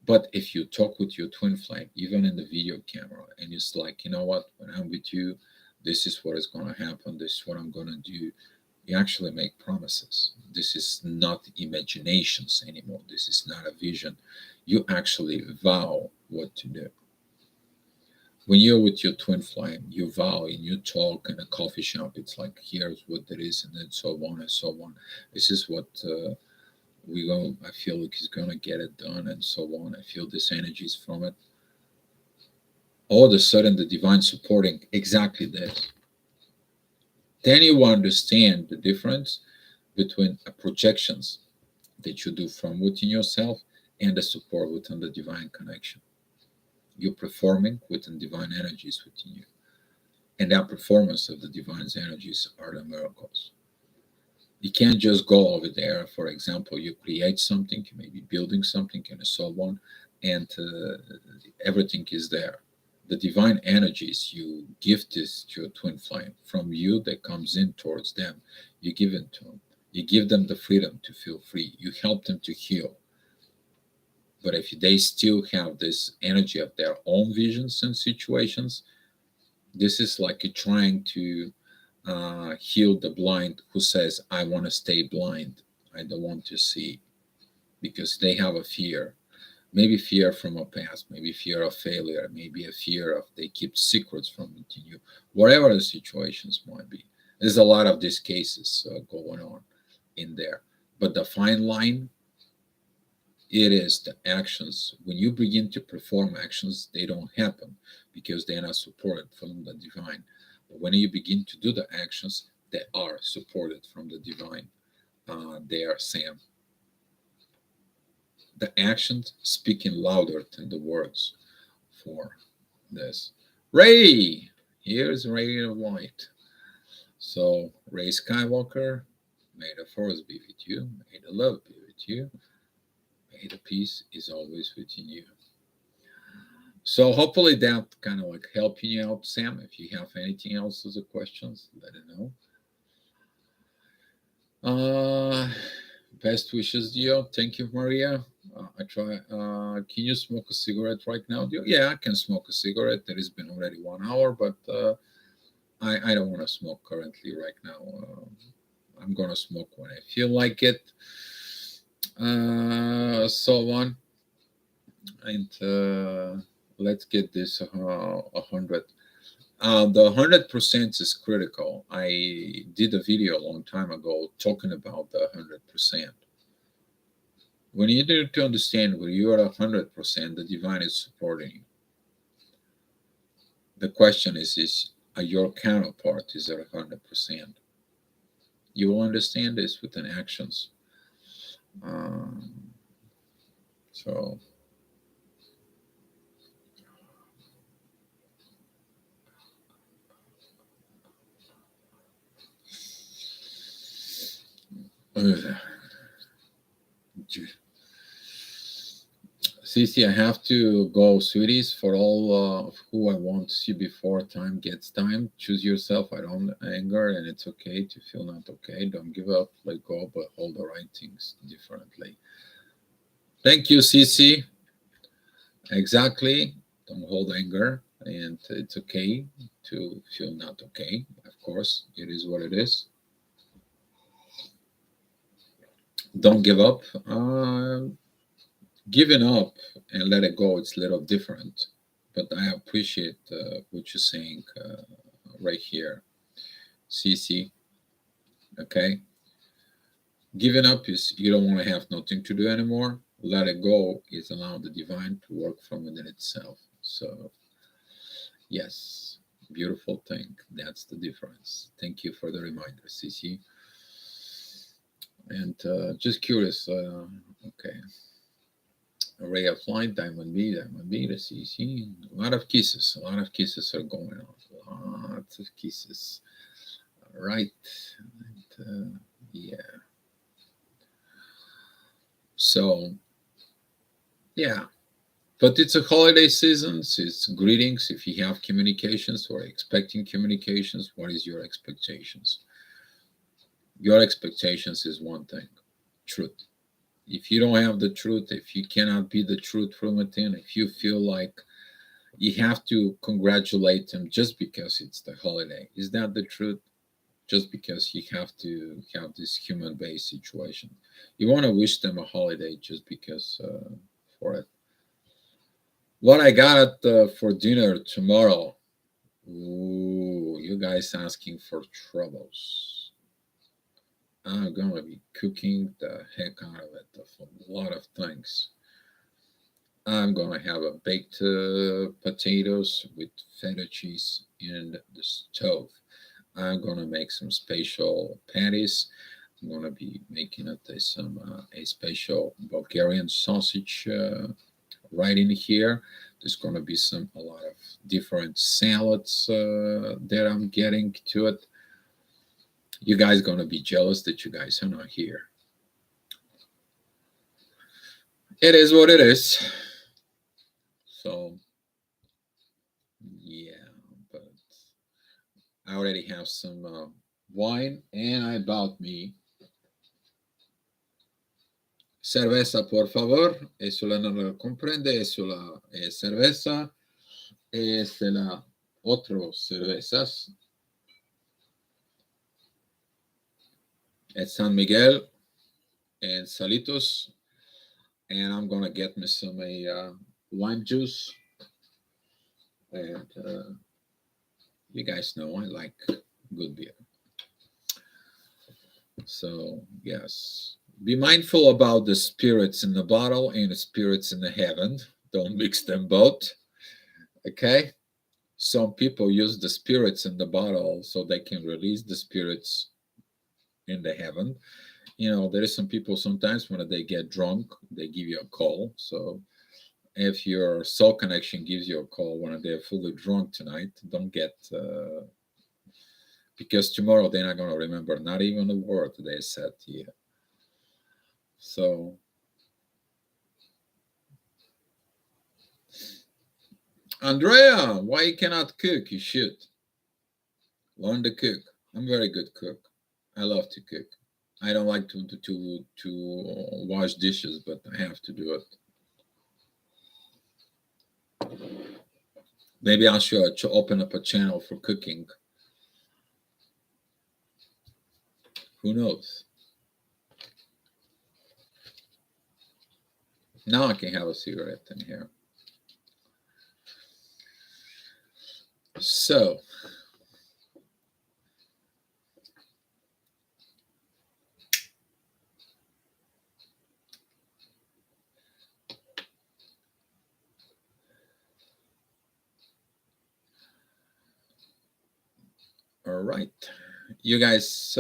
But if you talk with your twin flame, even in the video camera, and it's like, you know what, when I'm with you, this is what is going to happen, this is what I'm going to do. You actually make promises. This is not imaginations anymore. This is not a vision. You actually vow what to do. When you're with your twin flame, you vow and you talk in a coffee shop. It's like, here's what it is, and then so on and so on. This is what we go. I feel like he's gonna get it done, and so on. I feel this energy is from it. All of a sudden, the divine supporting exactly this. Then you understand the difference between projections that you do from within yourself and the support within the divine connection. You're performing within divine energies within you. And that performance of the divine energies are the miracles. You can't just go over there. For example, you create something, you may be building something and so on, and everything is there. The divine energies, you give this to your twin flame from you that comes in towards them. You give it to them. You give them the freedom to feel free. You help them to heal. But if they still have this energy of their own visions and situations, this is like trying to heal the blind who says, I want to stay blind. I don't want to see, because they have a fear. Maybe fear from a past, maybe fear of failure, maybe a fear of they keep secrets from within you, whatever the situations might be. There's a lot of these cases going on in there. But the fine line, it is the actions. When you begin to perform actions, they don't happen because they're not supported from the divine. But when you begin to do the actions, they are supported from the divine. They are Sam. The actions speaking louder than the words for this. Ray! Here's Ray of Light. So, Ray Skywalker, may the force be with you, may the love be with you, may the peace is always within you. So hopefully that kind of like helping you out, Sam. If you have anything else as a questions, let it know. Best wishes, Dio. Thank you, Maria. I try. Can you smoke a cigarette right now, Dio? Yeah, I can smoke a cigarette. It has been already 1 hour, but I don't want to smoke currently right now. I'm gonna smoke when I feel like it. So on, and let's get this 100. The 100% is critical. I did a video a long time ago talking about the 100%. When you need to understand when you are 100%, the divine is supporting you. The question is your counterpart is at 100%? You will understand this within actions. So Cece, I have to go, sweeties. For all who I want to see before time gets time, choose yourself. I don't anger, and it's okay to feel not okay. Don't give up, let go, but hold the right things differently. Thank you, Cece. Exactly. Don't hold anger, and it's okay to feel not okay. Of course, it is what it is. Don't give up. Giving up and let it go, it's a little different. but I appreciate what you're saying right here, CC. Okay, giving up is you don't want to have nothing to do anymore. Let it go is allow the divine to work from within itself. So yes, beautiful thing. That's the difference. Thank you for the reminder, CC. And just curious. Okay, a ray of light, Diamond B, the CC. A lot of kisses. A lot of kisses are going on. Lots of kisses. All right. And, yeah. So, yeah. But it's a holiday season. So it's greetings. If you have communications or expecting communications, what is your expectations? Your expectations is one thing, truth. If you don't have the truth, if you cannot be the truth from within, if you feel like you have to congratulate them just because it's the holiday, is that the truth? Just because you have to have this human based situation, you want to wish them a holiday just because for it. What I got for dinner tomorrow? Ooh, you guys asking for troubles. I'm gonna be cooking the heck out of it of a lot of things. I'm gonna have a baked potatoes with feta cheese in the stove. I'm gonna make some special patties. I'm gonna be making a special Bulgarian sausage right in here. There's gonna be a lot of different salads that I'm getting to it. You guys gonna be jealous that you guys are not here. It is what it is. So yeah, but I already have some wine, and I bought me cerveza, por favor. Eso la no lo comprende. Eso la cerveza. Es la otro cervezas. It's San Miguel and Salitos. And I'm gonna get me some lime juice. And you guys know I like good beer. So yes, be mindful about the spirits in the bottle and the spirits in the heaven. Don't mix them both. Okay. Some people use the spirits in the bottle so they can release the spirits in the heaven. You know, there is some people sometimes when they get drunk, they give you a call. So if your soul connection gives you a call when they're fully drunk tonight, don't get because tomorrow they're not going to remember not even a word they said to you. So Andrea, why you cannot cook? You should learn to cook. I'm a very good cook. I love to cook. I don't like to wash dishes, but I have to do it. Maybe I should open up a channel for cooking. Who knows? Now I can have a cigarette in here. So, all right. You guys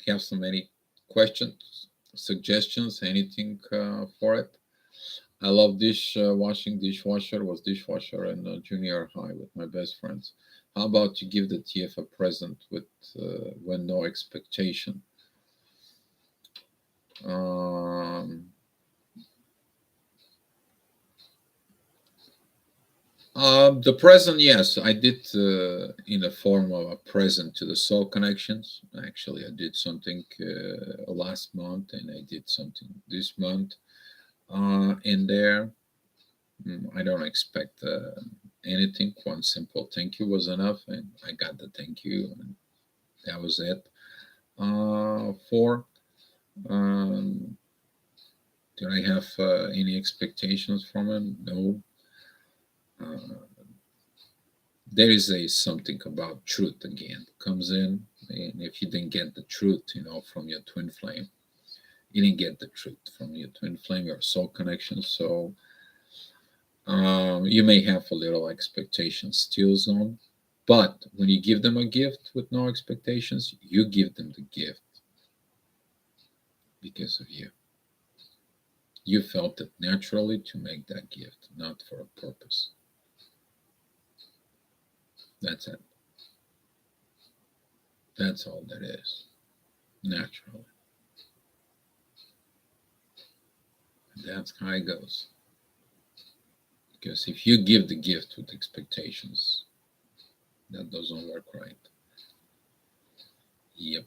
have some any questions, suggestions, anything for it? I love washing dishwasher. Was dishwasher in junior high with my best friends. How about you give the TF a present with when no expectation? Um, the present, yes, I did in the form of a present to the soul connections. Actually, I did something last month, and I did something this month. In there, I don't expect anything. One simple thank you was enough, and I got the thank you, and that was it. For um, did I have any expectations from him? No. there is a something about truth again comes in, and if you didn't get the truth, from your twin flame, you didn't get the truth from your twin flame, your soul connection. So you may have a little expectations still on, but when you give them a gift with no expectations, you give them the gift because of you. You felt it naturally to make that gift, not for a purpose. That's it. That's all that is. Naturally. That's how it goes. Because if you give the gift with expectations, that doesn't work right. Yep.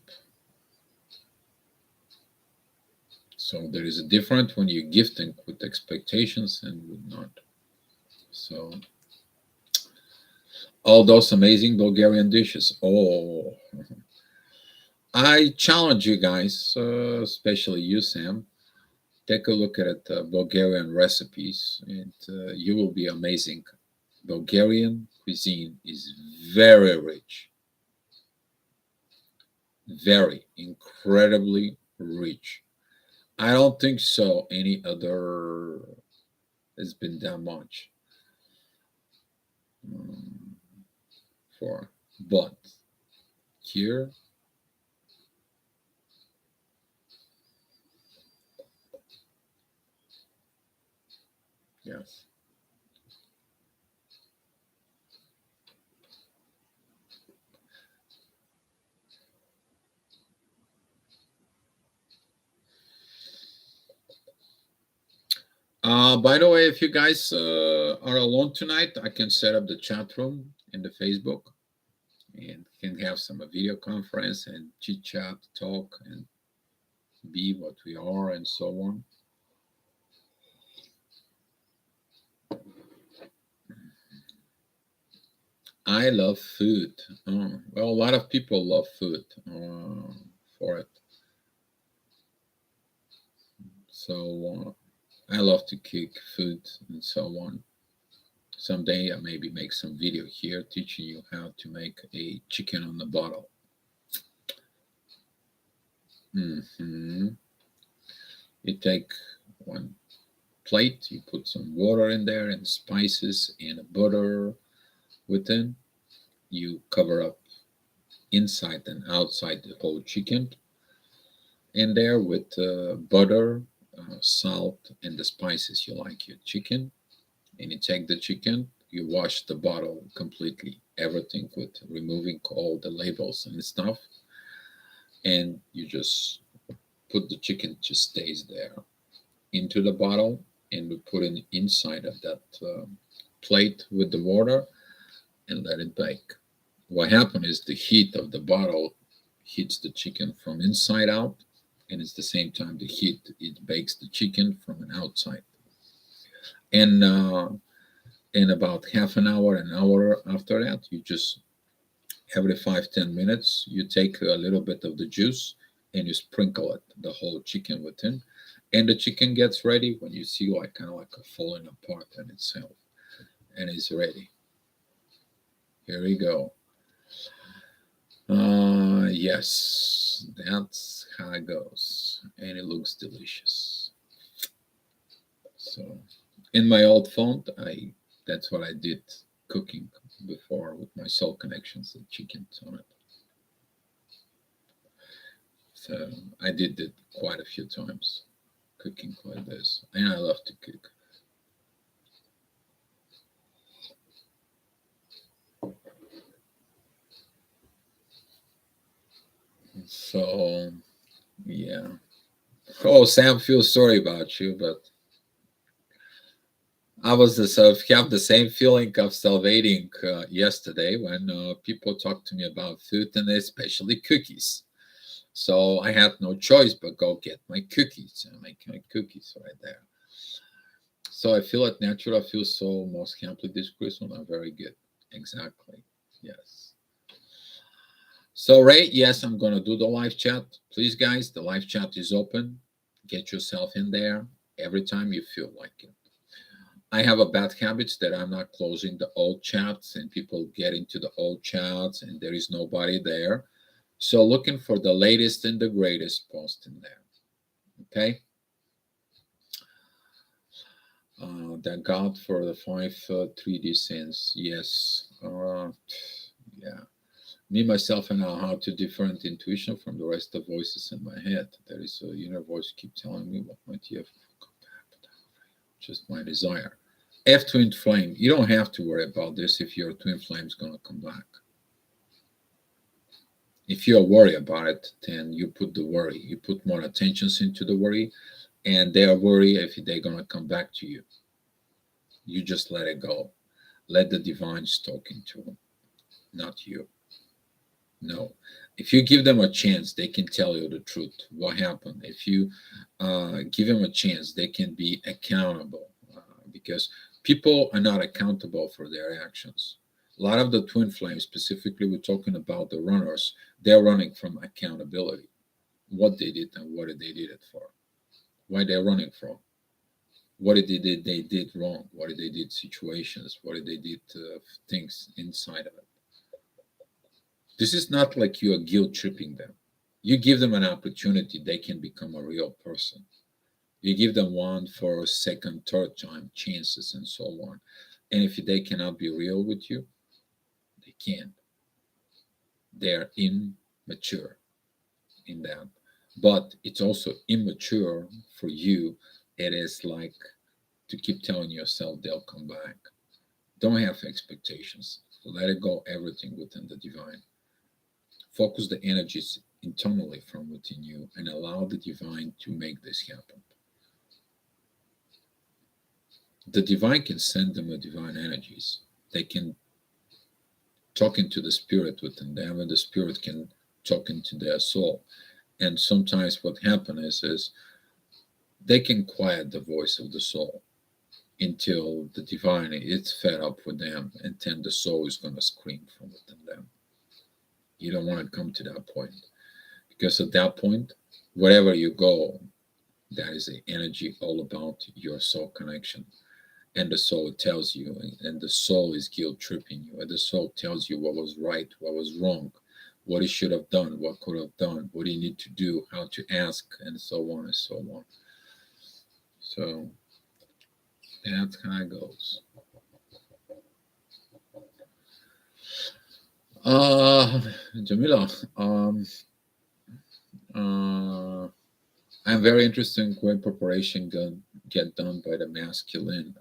So there is a difference when you're gifting with expectations and with not. So all those amazing Bulgarian dishes. Oh, I challenge you guys, especially you, Sam. Take a look at Bulgarian recipes, and you will be amazing. Bulgarian cuisine is very rich, very incredibly rich. I don't think so. Any other has been that much um, for, but here, yes. By the way, if you guys are alone tonight, I can set up the chat room in the Facebook and can have some video conference and chit chat, talk, and be what we are, and so on. I love food. Well, a lot of people love food for it. So I love to cook food and so on. Someday I maybe make some video here teaching you how to make a chicken on the bottle. Hmm You take one plate, you put some water in there and spices and butter within. You cover up inside and outside the whole chicken in there with butter, salt, and the spices you like your chicken. And you take the chicken, you wash the bottle completely, everything with removing all the labels and stuff, and you just put the chicken just stays there into the bottle, and we put it inside of that plate with the water and let it bake. What happens is the heat of the bottle heats the chicken from inside out, and it's the same time the heat it bakes the chicken from an outside. And in about half an hour after that, you just every 5-10 minutes you take a little bit of the juice and you sprinkle it the whole chicken within, and the chicken gets ready when you see like kind of like a falling apart in itself, and it's ready. Here we go. Yes, that's how it goes, and it looks delicious. So in my old phone, I that's what I did cooking before with my soul connections and chickens on it. So I did it quite a few times, cooking like this, and I love to cook. So yeah. Oh, Sam, feel sorry about you, but I was have the same feeling of salivating yesterday when people talked to me about food and especially cookies. So I had no choice but go get my cookies and make my cookies right there. So I feel it natural. I feel so most happy this Christmas. I'm very good. Exactly. Yes. So Ray, yes, I'm gonna do the live chat. Please, guys, the live chat is open. Get yourself in there every time you feel like it. I have a bad habits that I'm not closing the old chats, and people get into the old chats and there is nobody there. So looking for the latest and the greatest post in there. Okay. That God for the five 3D scenes. Yes. Yeah. Me, myself, and I have two different intuition from the rest of voices in my head. There is a inner voice keep telling me what might you have just my desire. F twin flame. You don't have to worry about this if your twin flame is gonna come back. If you're worried about it, then you put the worry. You put more attentions into the worry, and they are worried if they're gonna come back to you. You just let it go. Let the divine talking to them, not you. No. If you give them a chance, they can tell you the truth. What happened? If you give them a chance, they can be accountable because people are not accountable for their actions. A lot of the twin flames, specifically, we're talking about the runners, they're running from accountability. What they did and what they did it for. Why they're running from. What did they did wrong? What did they did situations? What did they did things inside of it? This is not like you are guilt tripping them. You give them an opportunity, they can become a real person. You give them one for a second, third time chances and so on. And if they cannot be real with you, they can't. They're immature in that. But it's also immature for you. It is like to keep telling yourself they'll come back. Don't have expectations. Let it go, everything within the divine. Focus the energies internally from within you and allow the divine to make this happen. The divine can send them a divine energies. They can talk into the spirit within them, and the spirit can talk into their soul. And sometimes what happens is they can quiet the voice of the soul until the divine is fed up with them, and then the soul is going to scream from within them. You don't want to come to that point because at that point, wherever you go, that is the energy all about your soul connection. And the soul tells you, and the soul is guilt tripping you, and the soul tells you what was right, what was wrong, what he should have done, what could have done, what you need to do, how to ask, and so on and so on. So that's how it goes. Uh, Jamila, uh, I'm very interested in when preparation get done by the masculine.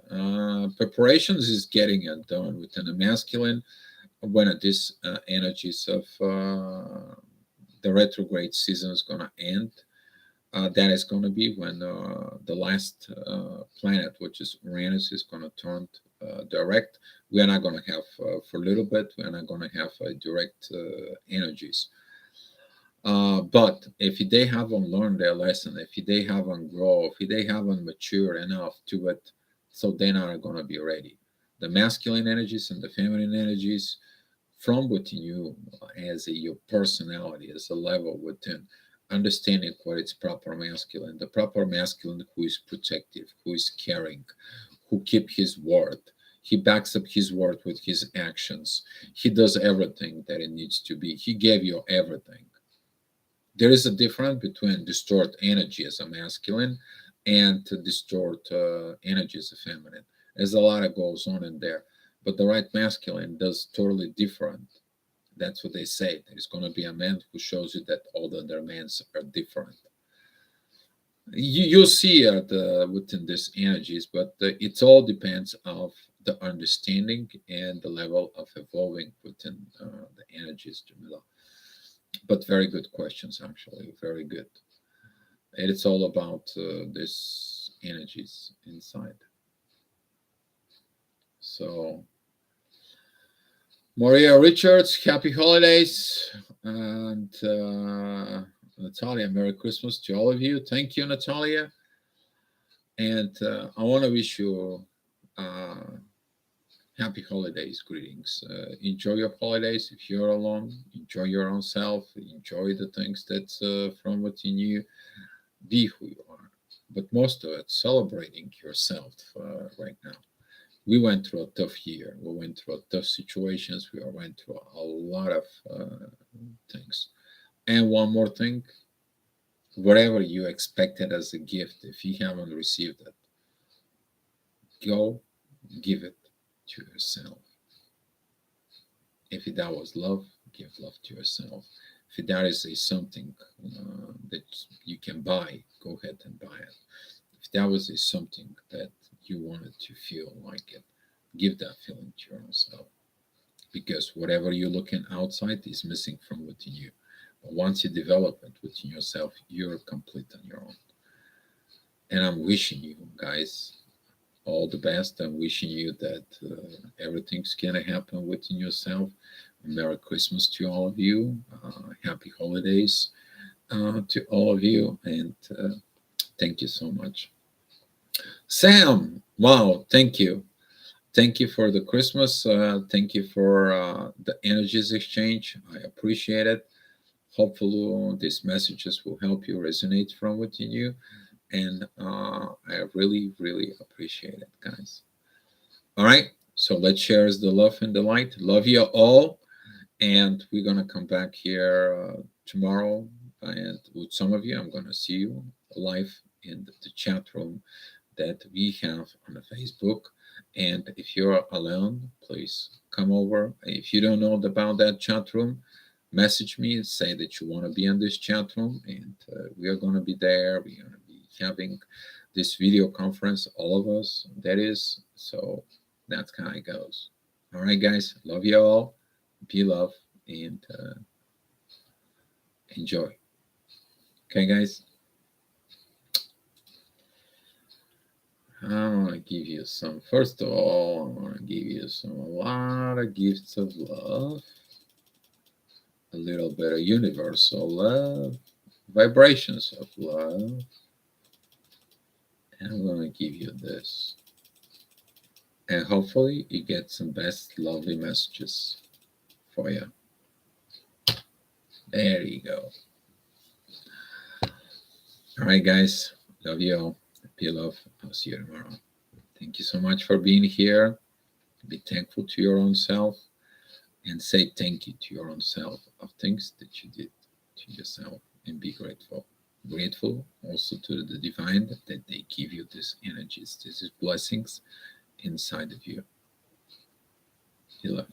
Preparations is getting it done within the masculine when this energies of the retrograde season is going to end. That is going to be when the last planet, which is Uranus, is going to turn direct. We are not going to have, for a little bit, we are not going to have direct energies. But if they haven't learned their lesson, if they haven't grown, if they haven't matured enough to it, so they're not going to be ready. The masculine energies and the feminine energies from within you as your personality, as a level within, understanding what is proper masculine. The proper masculine who is protective, who is caring, who keep his word. He backs up his word with his actions. He does everything that it needs to be. He gave you everything. There is a difference between distort energy as a masculine and to distort energy as a feminine. There's a lot that goes on in there, but the right masculine does totally different. That's what they say. There's going to be a man who shows you that all the other men are different. You'll see within these energies, but it all depends of the understanding and the level of evolving within the energies, Jamila. But very good questions, actually. Very good. And it's all about this energies inside. So, Maria Richards, happy holidays. And Natalia, Merry Christmas to all of you. Thank you, Natalia. And I want to wish you uh, happy holidays, greetings. Enjoy your holidays. If you're alone, enjoy your own self. Enjoy the things that's from within you. Be who you are. But most of it, celebrating yourself right now. We went through a tough year. We went through tough situations. We went through a lot of things. And one more thing, whatever you expected as a gift, if you haven't received it, go give it to yourself. If that was love, give love to yourself. If that is a something that you can buy, go ahead and buy it. If that was a something that you wanted to feel like it, give that feeling to yourself. Because whatever you're looking outside is missing from within you. But once you develop it within yourself, you're complete on your own. And I'm wishing you guys all the best. I'm wishing you that everything's gonna happen within yourself. Merry Christmas to all of you. Happy holidays to all of you, and thank you so much, Sam. Wow, thank you. Thank you for the Christmas. Thank you for the energies exchange. I appreciate it. Hopefully, these messages will help you resonate from within you. And I really, really appreciate it, guys. All right. So let's share the love and the light. Love you all. And we're going to come back here tomorrow. And with some of you, I'm going to see you live in the chat room that we have on the Facebook. And if you're alone, please come over. If you don't know about that chat room, message me and say that you want to be in this chat room, and we are going to be there. We're going to be having this video conference, all of us, that is. So that's how it goes. All right, guys. Love you all. Be love and enjoy. Okay, guys. I want to give you some. First of all, I want to give you a lot of gifts of love, a little bit of universal love, vibrations of love, and I'm going to give you this. And hopefully, you get some best lovely messages for you. There you go. All right, guys. Love you all. Be love. I'll see you tomorrow. Thank you so much for being here. Be thankful to your own self and say thank you to your own self of things that you did to yourself, and be grateful. Grateful also to the divine that they give you these energies, these blessings inside of you. You love.